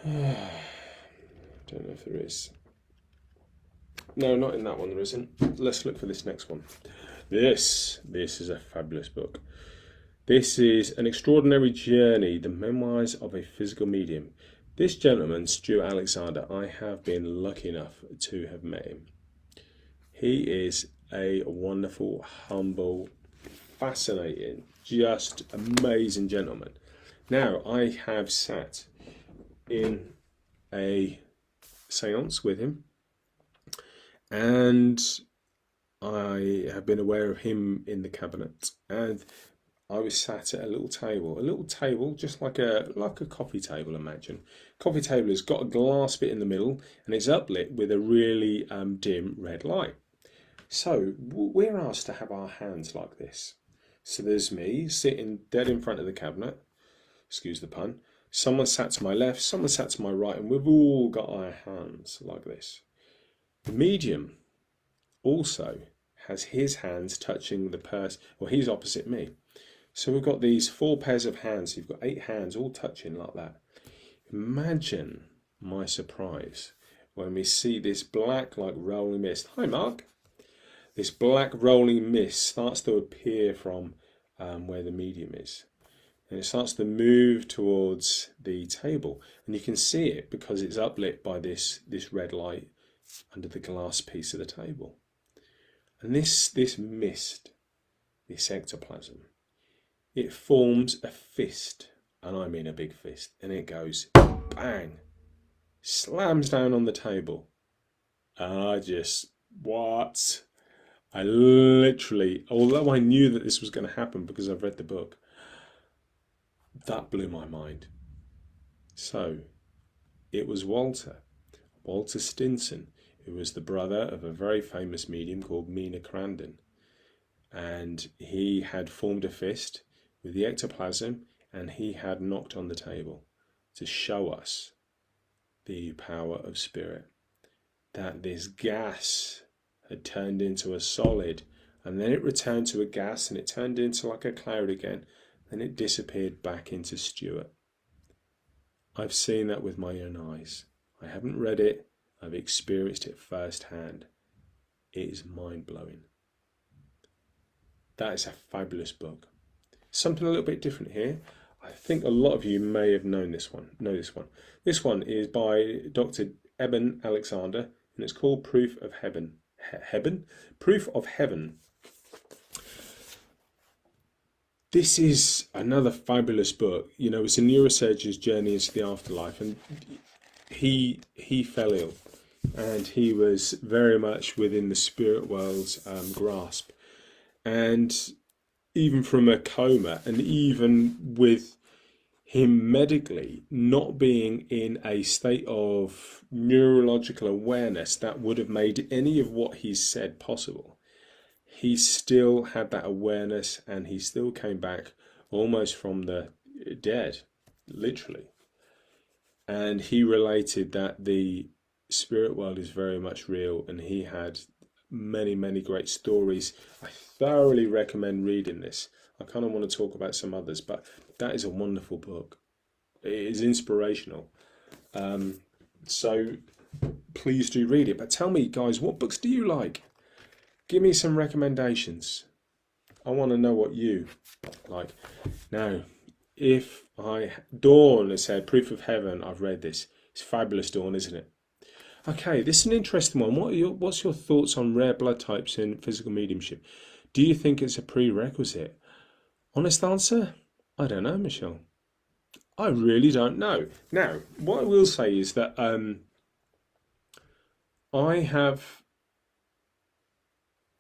Don't know if there is. No, not in that one, there isn't. Let's look for this next one. This is a fabulous book. This is An Extraordinary Journey, the Memoirs of a Physical Medium. This gentleman, Stuart Alexander, I have been lucky enough to have met him. He is a wonderful, humble, fascinating, just amazing gentleman. Now, I have sat in a seance with him, and I have been aware of him in the cabinet, and I was sat at a little table, just like a coffee table, imagine. Coffee table has got a glass bit in the middle, and it's uplit with a really dim red light. So we're asked to have our hands like this. So there's me sitting dead in front of the cabinet, excuse the pun. Someone sat to my left, someone sat to my right, and we've all got our hands like this. The medium also has his hands touching the person, or he's opposite me. So we've got these 4 pairs of hands. You've got 8 hands all touching like that. Imagine my surprise when we see this black, like rolling mist. Hi, Mark. This black rolling mist starts to appear from where the medium is. And it starts to move towards the table. And you can see it because it's uplit by this red light under the glass piece of the table. And this mist, this ectoplasm, it forms a fist, and I mean a big fist, and it goes bang, slams down on the table. And I just, what? I literally, although I knew that this was going to happen because I've read the book, that blew my mind. So, it was Walter Stinson, who was the brother of a very famous medium called Mina Crandon. And he had formed a fist with the ectoplasm, and he had knocked on the table to show us the power of spirit. That this gas had turned into a solid, and then it returned to a gas, and it turned into like a cloud again, and it disappeared back into Stuart. I've seen that with my own eyes. I haven't read it, I've experienced it firsthand. It is mind-blowing. That is a fabulous book. Something a little bit different here. I think a lot of you may have known this one. This one is by Dr. Eben Alexander, and it's called Proof of Heaven. Proof of Heaven. This is another fabulous book. You know, it's a neurosurgeon's journey into the afterlife, and he fell ill, and he was very much within the spirit world's grasp. And even from a coma, and even with him medically not being in a state of neurological awareness that would have made any of what he said possible, he still had that awareness, and he still came back almost from the dead, literally. And he related that the spirit world is very much real, and he had many, many great stories. I thoroughly recommend reading this. I kind of want to talk about some others, but that is a wonderful book. It is inspirational. So please do read it. But tell me, guys, what books do you like? Give me some recommendations. I want to know what you like. Now, Dawn has said, Proof of Heaven, I've read this. It's fabulous, Dawn, isn't it? Okay, this is an interesting one. What's your thoughts on rare blood types in physical mediumship? Do you think it's a prerequisite? Honest answer? I don't know, Michelle. I really don't know. Now, what I will say is that I have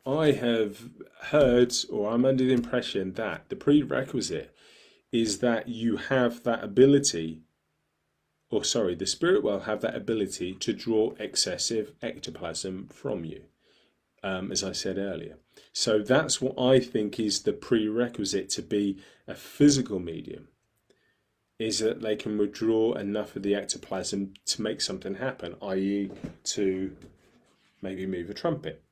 heard, or I'm under the impression that the prerequisite is that you have that ability, or sorry, the spirit will have that ability to draw excessive ectoplasm from you, as I said earlier. So that's what I think is the prerequisite to be a physical medium, is that they can withdraw enough of the ectoplasm to make something happen, i.e. to maybe move a trumpet.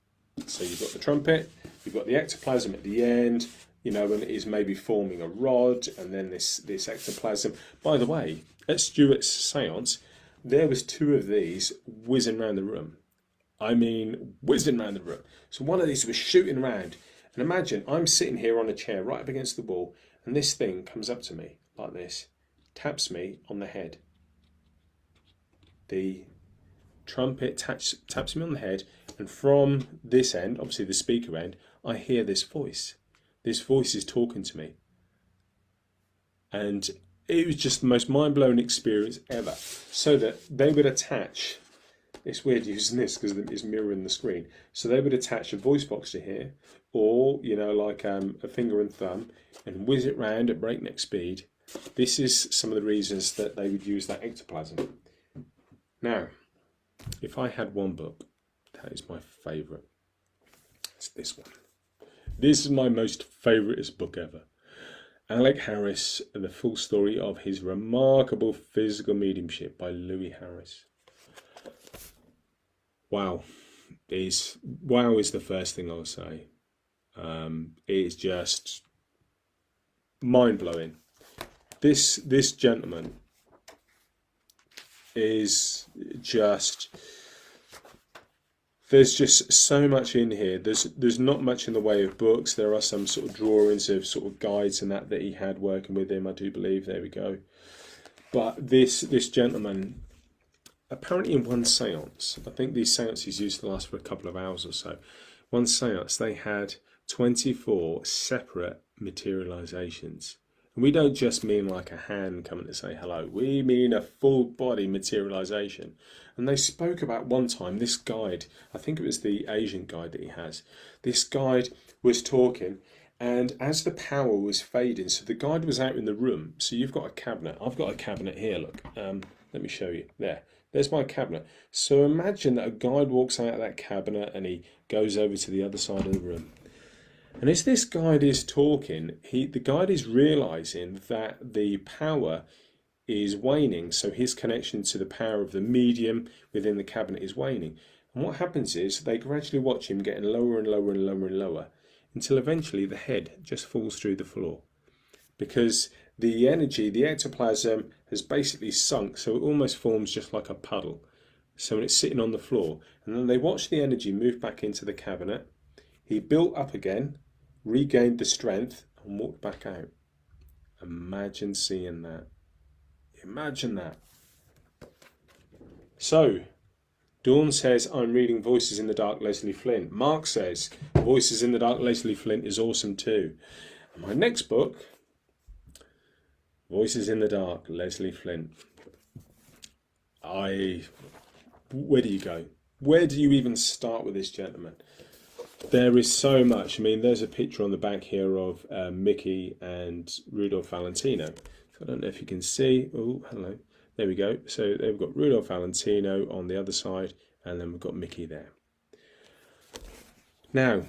So you've got the trumpet, you've got the ectoplasm at the end, and it is maybe forming a rod, and then this ectoplasm. By the way, at Stuart's seance, there was 2 of these whizzing around the room. I mean, whizzing around the room. So one of these was shooting around. And imagine, I'm sitting here on a chair right up against the wall, and this thing comes up to me like this, taps me on the head. The trumpet taps me on the head, and from this end, obviously the speaker end, I hear this voice. This voice is talking to me. And it was just the most mind-blowing experience ever. So that they would attach, it's weird using this because it's mirroring the screen, so they would attach a voice box to here, or, like a finger and thumb, and whiz it round at breakneck speed. This is some of the reasons that they would use that ectoplasm. Now, if I had one book, that is my favourite. It's this one. This is my most favouriteest book ever. Alec Harris, The Full Story of His Remarkable Physical Mediumship by Louis Harris. Wow is the first thing I'll say. It's just mind-blowing. This gentleman is just, there's just so much in here. There's not much in the way of books. There are some sort of drawings of sort of guides and that he had working with him, I do believe. There we go. But this gentleman, apparently in one seance, I think these seances used to last for a couple of hours or so. One seance, they had 24 separate materializations. And we don't just mean like a hand coming to say hello. We mean a full body materialization. And they spoke about one time, this guide, I think it was the Asian guide that he has. This guide was talking, and as the power was fading, so the guide was out in the room. So you've got a cabinet. I've got a cabinet here, look. Let me show you. There's my cabinet. So imagine that a guide walks out of that cabinet and he goes over to the other side of the room. And as this guide is talking, the guide is realizing that the power is waning, so his connection to the power of the medium within the cabinet is waning. And what happens is they gradually watch him getting lower and lower and lower and lower until eventually the head just falls through the floor. Because the energy, the ectoplasm, has basically sunk, so it almost forms just like a puddle. So when it's sitting on the floor, and then they watch the energy move back into the cabinet. He built up again, regained the strength, and walked back out. Imagine seeing that. Imagine that. So, Dawn says, I'm reading Voices in the Dark, Leslie Flint. Mark says, Voices in the Dark, Leslie Flint is awesome too. And my next book, Voices in the Dark, Leslie Flint. Where do you go? Where do you even start with this gentleman? There is so much. I mean, there's a picture on the back here of Mickey and Rudolph Valentino. So I don't know if you can see. Oh, hello. There we go. So they've got Rudolph Valentino on the other side, and then we've got Mickey there. Now,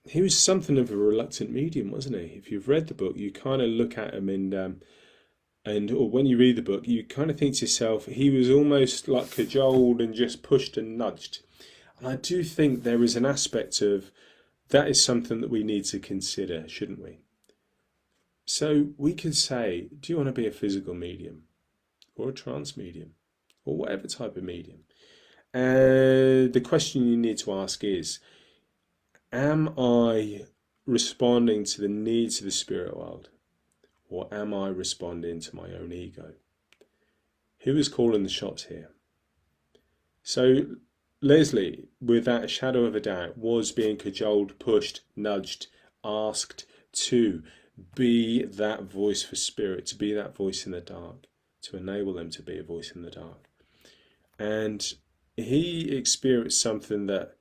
he was something of a reluctant medium, wasn't he? If you've read the book, you kind of look at him or when you read the book, you kind of think to yourself, he was almost like cajoled and just pushed and nudged. And I do think there is an aspect of that is something that we need to consider, shouldn't we? So we could say, do you want to be a physical medium or a trance medium or whatever type of medium? And the question you need to ask is, am I responding to the needs of the spirit world, or am I responding to my own ego? Who is calling the shots here? So Leslie, without a shadow of a doubt, was being cajoled, pushed, nudged, asked to be that voice for spirit, to be that voice in the dark, to enable them to be a voice in the dark. And he experienced something that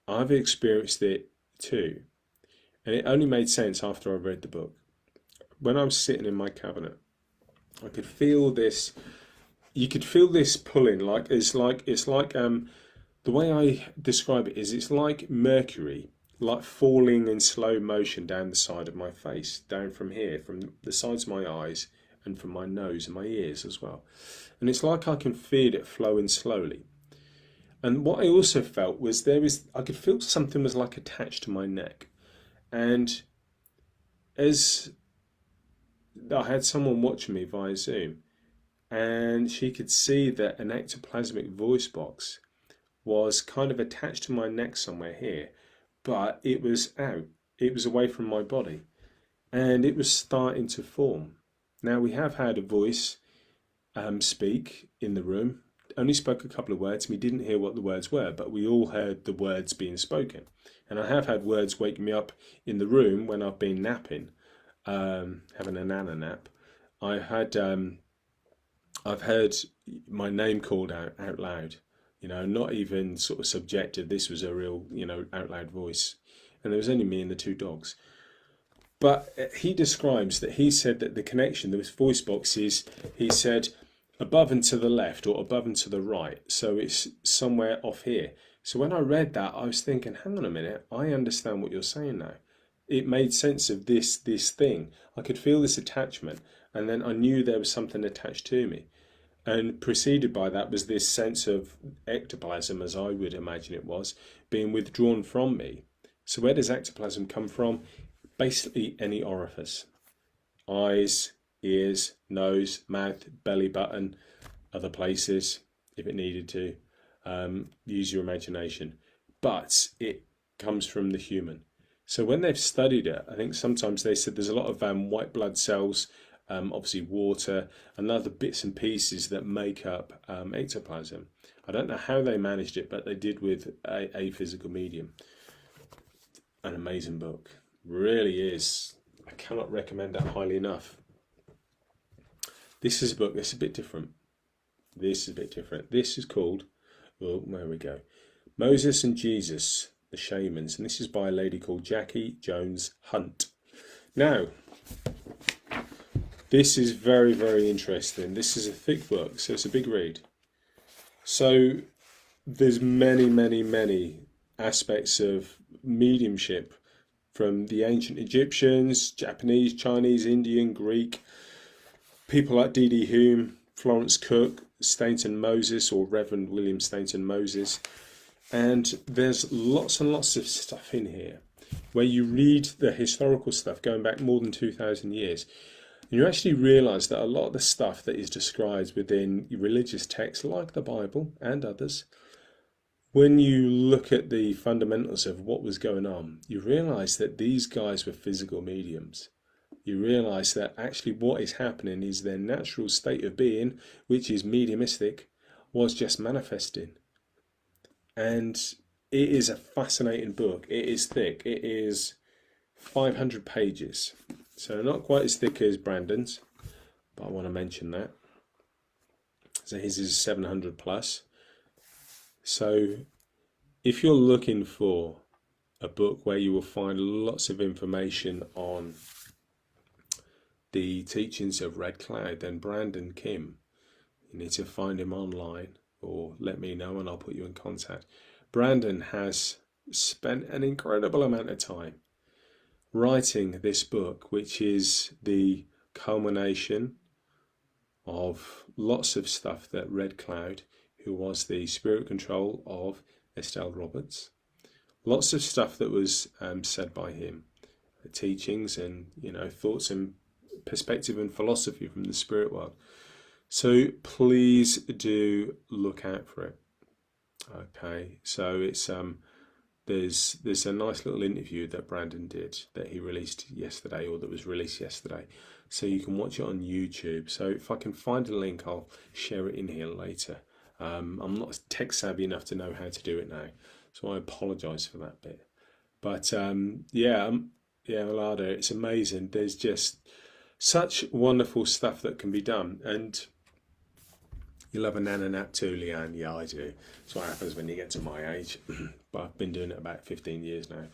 I've experienced it too. And it only made sense after I read the book. When I was sitting in my cabinet, I could feel this. You could feel this pulling, like the way I describe it is it's like mercury, like falling in slow motion down the side of my face, down from here, from the sides of my eyes, and from my nose and my ears as well. And it's like I can feel it flowing slowly. And what I also felt was I could feel something was like attached to my neck. And as I had someone watching me via Zoom, and she could see that an ectoplasmic voice box was kind of attached to my neck somewhere here, but it was out. It was away from my body, and it was starting to form. Now, we have had a voice speak in the room. Only spoke a couple of words. We didn't hear what the words were, but we all heard the words being spoken. And I have had words wake me up in the room when I've been napping, having a nana nap. I've heard my name called out loud, not even sort of subjective. This was a real, out loud voice. And there was only me and the two dogs. But he describes that he said that the connection, those voice boxes, he said above and to the left or above and to the right. So it's somewhere off here. So when I read that, I was thinking, hang on a minute, I understand what you're saying now. It made sense of this thing. I could feel this attachment, and then I knew there was something attached to me. And preceded by that was this sense of ectoplasm, as I would imagine it was, being withdrawn from me. So where does ectoplasm come from? Basically any orifice. Eyes, ears, nose, mouth, belly button, other places if it needed to. Use your imagination. But it comes from the human. So when they've studied it, I think sometimes they said there's a lot of white blood cells, obviously water, and other bits and pieces that make up ectoplasm. I don't know how they managed it, but they did with a physical medium. An amazing book. Really is. I cannot recommend that highly enough. This is a book that's a bit different. This is called, there we go, Moses and Jesus, the Shamans. And this is by a lady called Jackie Jones Hunt. Now, this is very, very interesting. This is a thick book, so it's a big read. So there's many, many, many aspects of mediumship from the ancient Egyptians, Japanese, Chinese, Indian, Greek, people like D.D. Hume, Florence Cook, Stainton Moses, or Reverend William Stainton Moses. And there's lots and lots of stuff in here where you read the historical stuff going back more than 2,000 years. And you actually realise that a lot of the stuff that is described within religious texts like the Bible and others, when you look at the fundamentals of what was going on, you realise that these guys were physical mediums. You realise that actually what is happening is their natural state of being, which is mediumistic, was just manifesting. And it is a fascinating book. It is thick. It is 500 pages. So not quite as thick as Brandon's, but I want to mention that. So his is 700 plus. So if you're looking for a book where you will find lots of information on the teachings of Red Cloud, then Brandon Kim, you need to find him online or let me know and I'll put you in contact. Brandon has spent an incredible amount of time writing this book, which is the culmination of lots of stuff that Red Cloud, who was the spirit control of Estelle Roberts, lots of stuff that was said by him, teachings and thoughts and perspective and philosophy from the spirit world. So please do look out for it. Okay, so it's there's a nice little interview that Brandon did that he released yesterday, or that was released yesterday, so you can watch it on YouTube. So if I can find a link, I'll share it in here later. I'm not tech savvy enough to know how to do it now, so I apologise for that bit. But Olada, it's amazing. There's just such wonderful stuff that can be done, and You love a nana nap too, Leanne? Yeah, I do. That's what happens when you get to my age. But I've been doing it about 15 years now.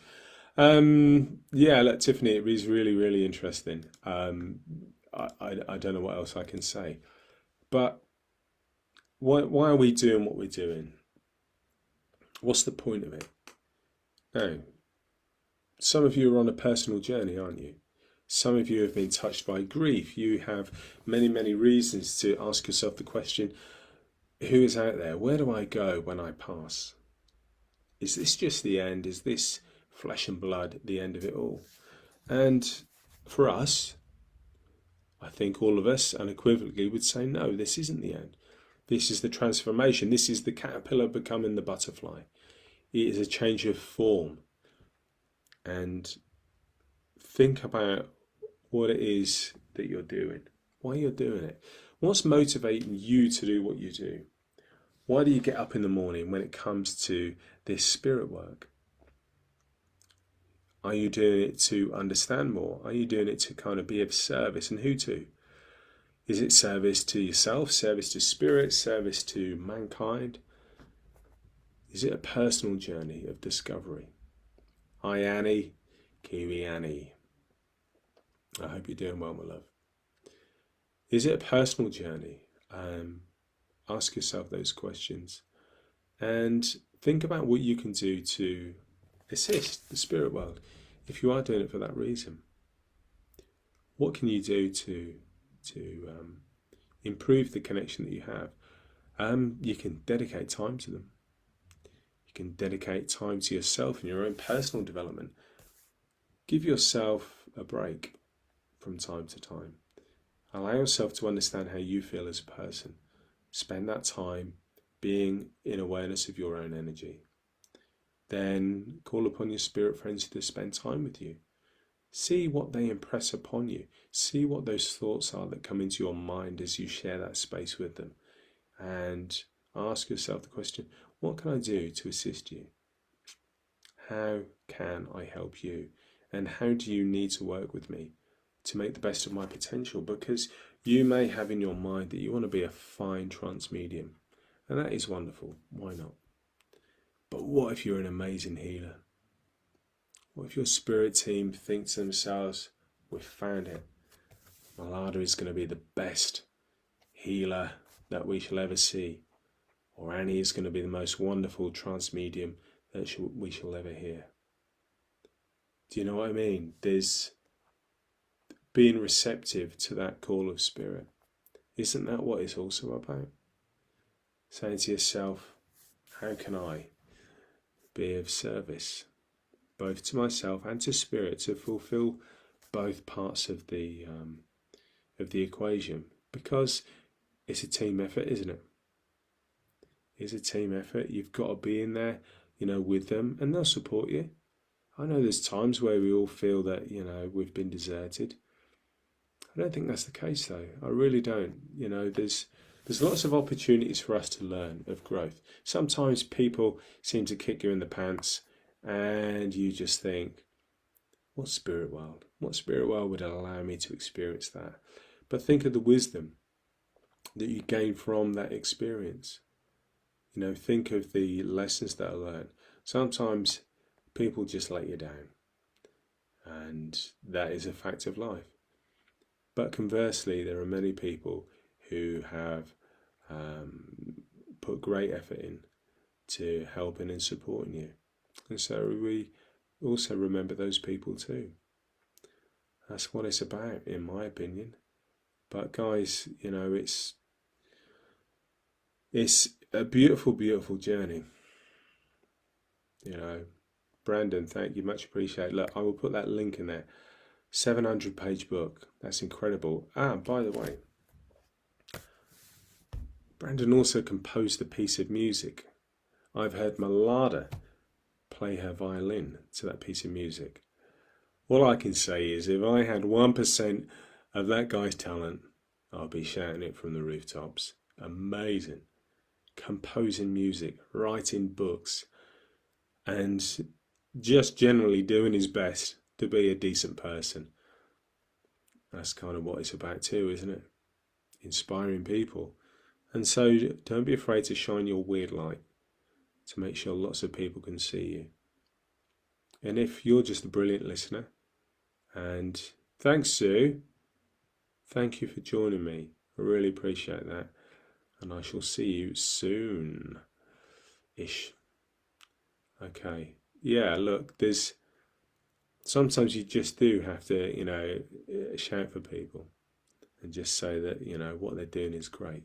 Yeah, look, Tiffany, it was really, really interesting. I don't know what else I can say. But why are we doing what we're doing? What's the point of it? Now, some of you are on a personal journey, aren't you? Some of you have been touched by grief. You have many, many reasons to ask yourself the question, who is out there? Where do I go when I pass? Is this just the end? Is this flesh and blood the end of it all? And for us, I think all of us unequivocally would say, no, this isn't the end. This is the transformation. This is the caterpillar becoming the butterfly. It is a change of form. And think about what it is that you're doing, why you're doing it. What's motivating you to do what you do? Why do you get up in the morning when it comes to this spirit work? Are you doing it to understand more? Are you doing it to kind of be of service? And who to? Is it service to yourself, service to spirit, service to mankind? Is it a personal journey of discovery? Hi Annie, Kiwi Annie. I hope you're doing well, my love. Is it a personal journey? Ask yourself those questions and think about what you can do to assist the spirit world if you are doing it for that reason. What can you do to improve the connection that you have? You can dedicate time to them. You can dedicate time to yourself and your own personal development. Give yourself a break from time to time. Allow yourself to understand how you feel as a person. Spend that time being in awareness of your own energy. Then call upon your spirit friends to spend time with you. See what they impress upon you. See what those thoughts are that come into your mind as you share that space with them. And ask yourself the question, what can I do to assist you? How can I help you? And how do you need to work with me to make the best of my potential? Because you may have in your mind that you want to be a fine trance medium. And that is wonderful. Why not? But what if you're an amazing healer? What if your spirit team thinks to themselves, we've found it. Malada is going to be the best healer that we shall ever see. Or Annie is going to be the most wonderful trance medium that we shall ever hear. Do you know what I mean? There's being receptive to that call of spirit. Isn't that what it's also about? Saying to yourself, how can I be of service, both to myself and to spirit, to fulfill both parts of the equation? Because it's a team effort, isn't it? It's a team effort. You've got to be in there, with them, and they'll support you. I know there's times where we all feel that, we've been deserted. I don't think that's the case, though. I really don't. There's lots of opportunities for us to learn of growth. Sometimes people seem to kick you in the pants and you just think, what spirit world? What spirit world would allow me to experience that? But think of the wisdom that you gain from that experience. Think of the lessons that are learned. Sometimes people just let you down, and that is a fact of life. But conversely, there are many people who have put great effort in to helping and supporting you. And so we also remember those people too. That's what it's about, in my opinion. But guys, it's a beautiful, beautiful journey. Brandon, thank you, much appreciated. Look, I will put that link in there. 700-page book. That's incredible. By the way, Brandon also composed a piece of music. I've heard Malada play her violin to that piece of music. All I can say is if I had 1% of that guy's talent, I'll be shouting it from the rooftops. Amazing. Composing music, writing books, and just generally doing his best to be a decent person. That's kind of what it's about too, isn't it? Inspiring people And so don't be afraid to shine your weird light to make sure lots of people can see you. And if you're just a brilliant listener, and thanks, Sue, thank you for joining me. I really appreciate that. And I shall see you soon-ish. Okay. Yeah, look, sometimes you just do have to, shout for people and just say that, what they're doing is great.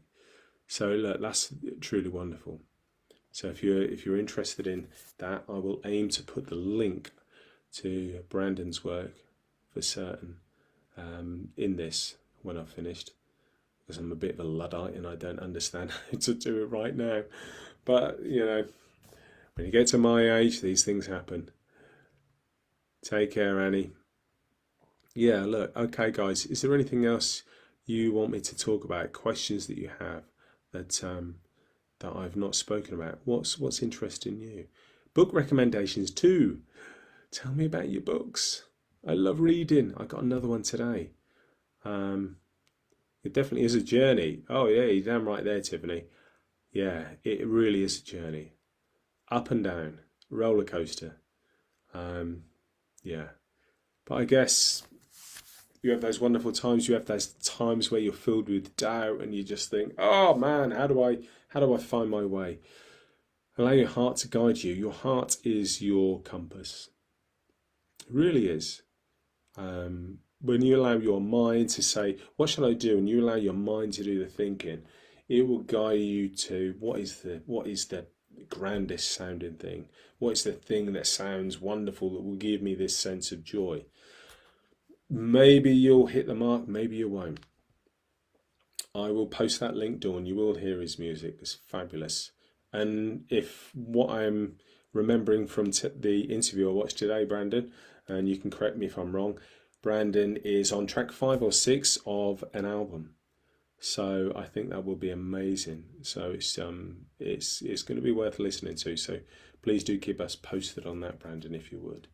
So look, that's truly wonderful. So if you're interested in that, I will aim to put the link to Brandon's work for certain in this when I've finished, because I'm a bit of a Luddite and I don't understand how to do it right now. But when you get to my age, these things happen. Take care, Annie. Yeah, look, okay, guys, is there anything else you want me to talk about? Questions that you have that I've not spoken about? What's interesting you? Book recommendations too. Tell me about your books. I love reading. I got another one today. It definitely is a journey. Oh yeah, you're damn right there, Tiffany. Yeah, it really is a journey. Up and down, roller coaster. Yeah, but I guess you have those wonderful times. You have those times where you're filled with doubt, and you just think, "Oh man, how do I find my way?" Allow your heart to guide you. Your heart is your compass. It really is. When you allow your mind to say, "What shall I do?" and you allow your mind to do the thinking, it will guide you to what is the grandest sounding thing. What is the thing that sounds wonderful that will give me this sense of joy? Maybe you'll hit the mark, maybe you won't. I will post that link, Dawn. You will hear his music. It's fabulous. And if what I'm remembering from the interview I watched today, Brandon, and you can correct me if I'm wrong, Brandon is on track 5 or 6 of an album. So I think that will be amazing. So it's going to be worth listening to. So please do keep us posted on that, Brandon, if you would.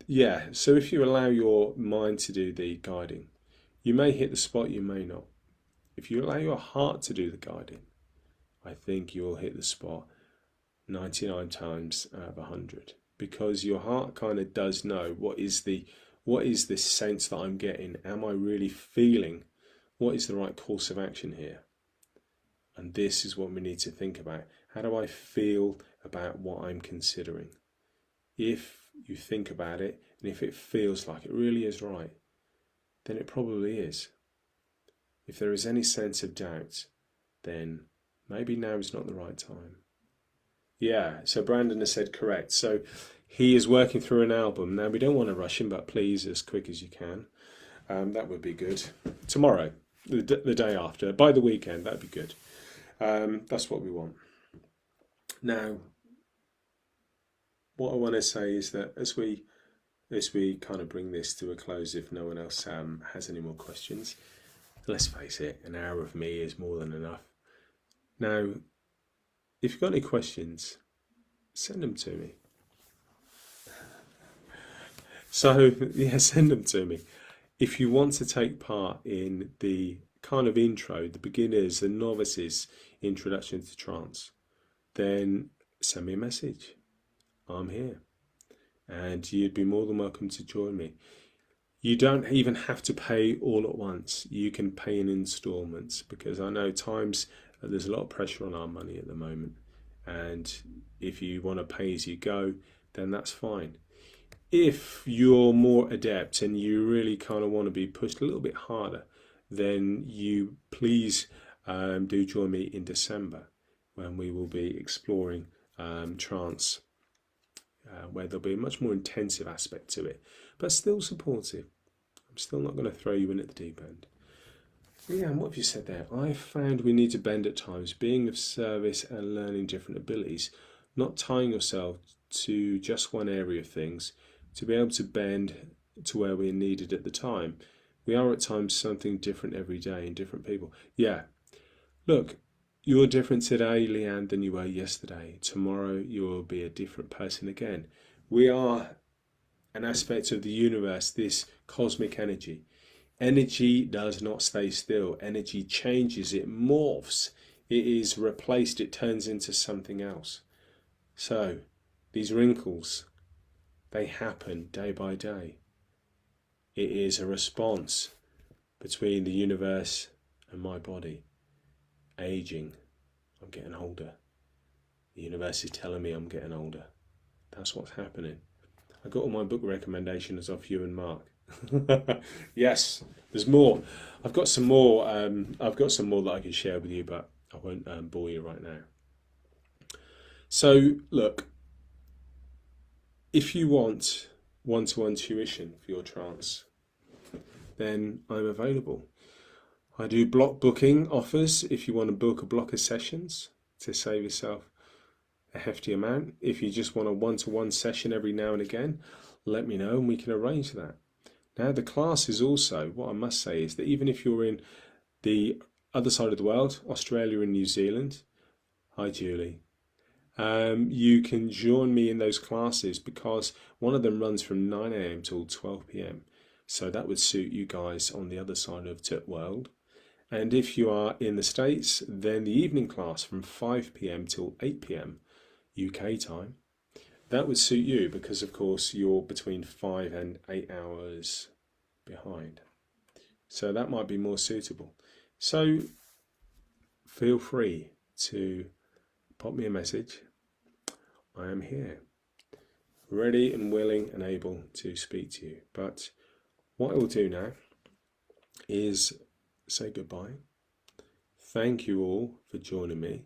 Yeah, so if you allow your mind to do the guiding, you may hit the spot, you may not. If you allow your heart to do the guiding, I think you'll hit the spot 99 times out of 100, because your heart kind of does know what is this sense that I'm getting? Am I really feeling? What is the right course of action here? And this is what we need to think about. How do I feel about what I'm considering? If you think about it, and if it feels like it really is right, then it probably is. If there is any sense of doubt, then maybe now is not the right time. Yeah, so Brandon has said correct. So he is working through an album. Now, we don't want to rush him, but please, as quick as you can. That would be good. Tomorrow, the day after, by the weekend, that'd be good. That's what we want. Now, what I want to say is that as we kind of bring this to a close, if no one else has any more questions, let's face it, an hour of me is more than enough. Now, if you've got any questions, send them to me. So, yeah, send them to me. If you want to take part in the kind of intro, the beginners, the novices introduction to trance, then send me a message. I'm here. And you'd be more than welcome to join me. You don't even have to pay all at once. You can pay in installments, because I know there's a lot of pressure on our money at the moment. And if you want to pay as you go, then that's fine. If you're more adept and you really kind of want to be pushed a little bit harder, then you please do join me in December, when we will be exploring trance, where there'll be a much more intensive aspect to it, but still supportive. I'm still not going to throw you in at the deep end. Yeah, and what have you said there? I found we need to bend at times, being of service and learning different abilities, not tying yourself to just one area of things, to be able to bend to where we're needed at the time. We are at times something different every day in different people. Yeah, look, you're different today, Leanne, than you were yesterday. Tomorrow you will be a different person again. We are an aspect of the universe, this cosmic energy. Energy does not stay still. Energy changes, it morphs, it is replaced, it turns into something else. So these wrinkles, they happen day by day. It is a response between the universe and my body. Aging, I'm getting older. The universe is telling me I'm getting older. That's what's happening. I got all my book recommendations off you and Mark. Yes, there's more. I've got some more. I've got some more that I can share with you, but I won't bore you right now. So look, if you want one-to-one tuition for your trance, then I'm available. I do block booking offers if you want to book a block of sessions to save yourself a hefty amount. If you just want a one-to-one session every now and again, let me know and we can arrange that. Now the class is also, what I must say is that even if you're in the other side of the world, Australia and New Zealand, hi Julie, you can join me in those classes because one of them runs from 9 AM till 12 PM. So that would suit you guys on the other side of the world. And if you are in the States, then the evening class from 5 PM till 8 PM UK time, that would suit you because of course you're between 5 and 8 hours behind. So that might be more suitable. So feel free to pop me a message. I am here, ready and willing and able to speak to you. But what I will do now is say goodbye. Thank you all for joining me.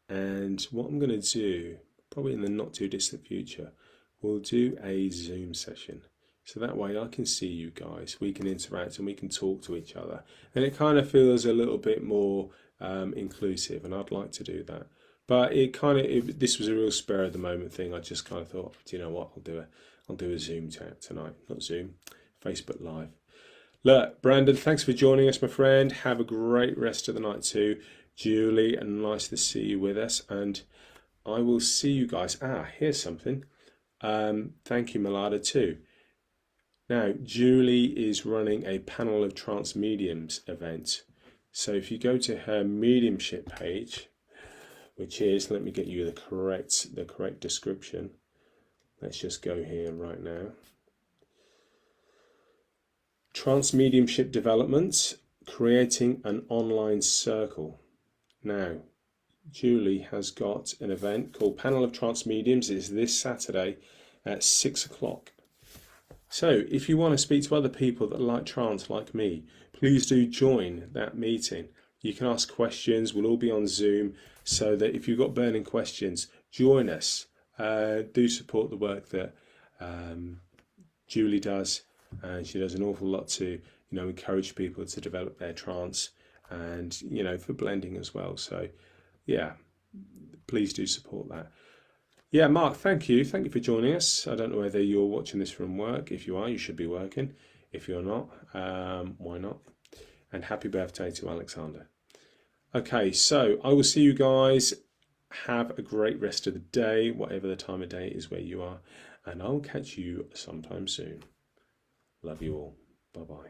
And what I'm going to do, probably in the not too distant future, we'll do a Zoom session. So that way I can see you guys, we can interact and we can talk to each other. And it kind of feels a little bit more inclusive, and I'd like to do that. But this was a real spur of the moment thing. I just kind of thought, do you know what, I'll do a Zoom chat tonight. Not Zoom, Facebook Live. Look, Brandon, thanks for joining us, my friend. Have a great rest of the night too. Julie, and nice to see you with us. And I will see you guys. Here's something. Thank you, Milada, too. Now, Julie is running a panel of trance mediums event. So if you go to her mediumship page, which is, let me get you the correct description. Let's just go here right now. Trance mediumship development, creating an online circle. Now, Julie has got an event called Panel of Trance Mediums. It's this Saturday at 6 o'clock. So if you want to speak to other people that like trance like me, please do join that meeting. You can ask questions. We'll all be on Zoom, so that if you've got burning questions, join us. Do support the work that Julie does. And she does an awful lot to, encourage people to develop their trance and, for blending as well. So, yeah, please do support that. Yeah, Mark, thank you. Thank you for joining us. I don't know whether you're watching this from work. If you are, you should be working. If you're not, why not? And happy birthday to Alexander. Okay, so I will see you guys. Have a great rest of the day, whatever the time of day is where you are. And I'll catch you sometime soon. Love you all. Bye-bye.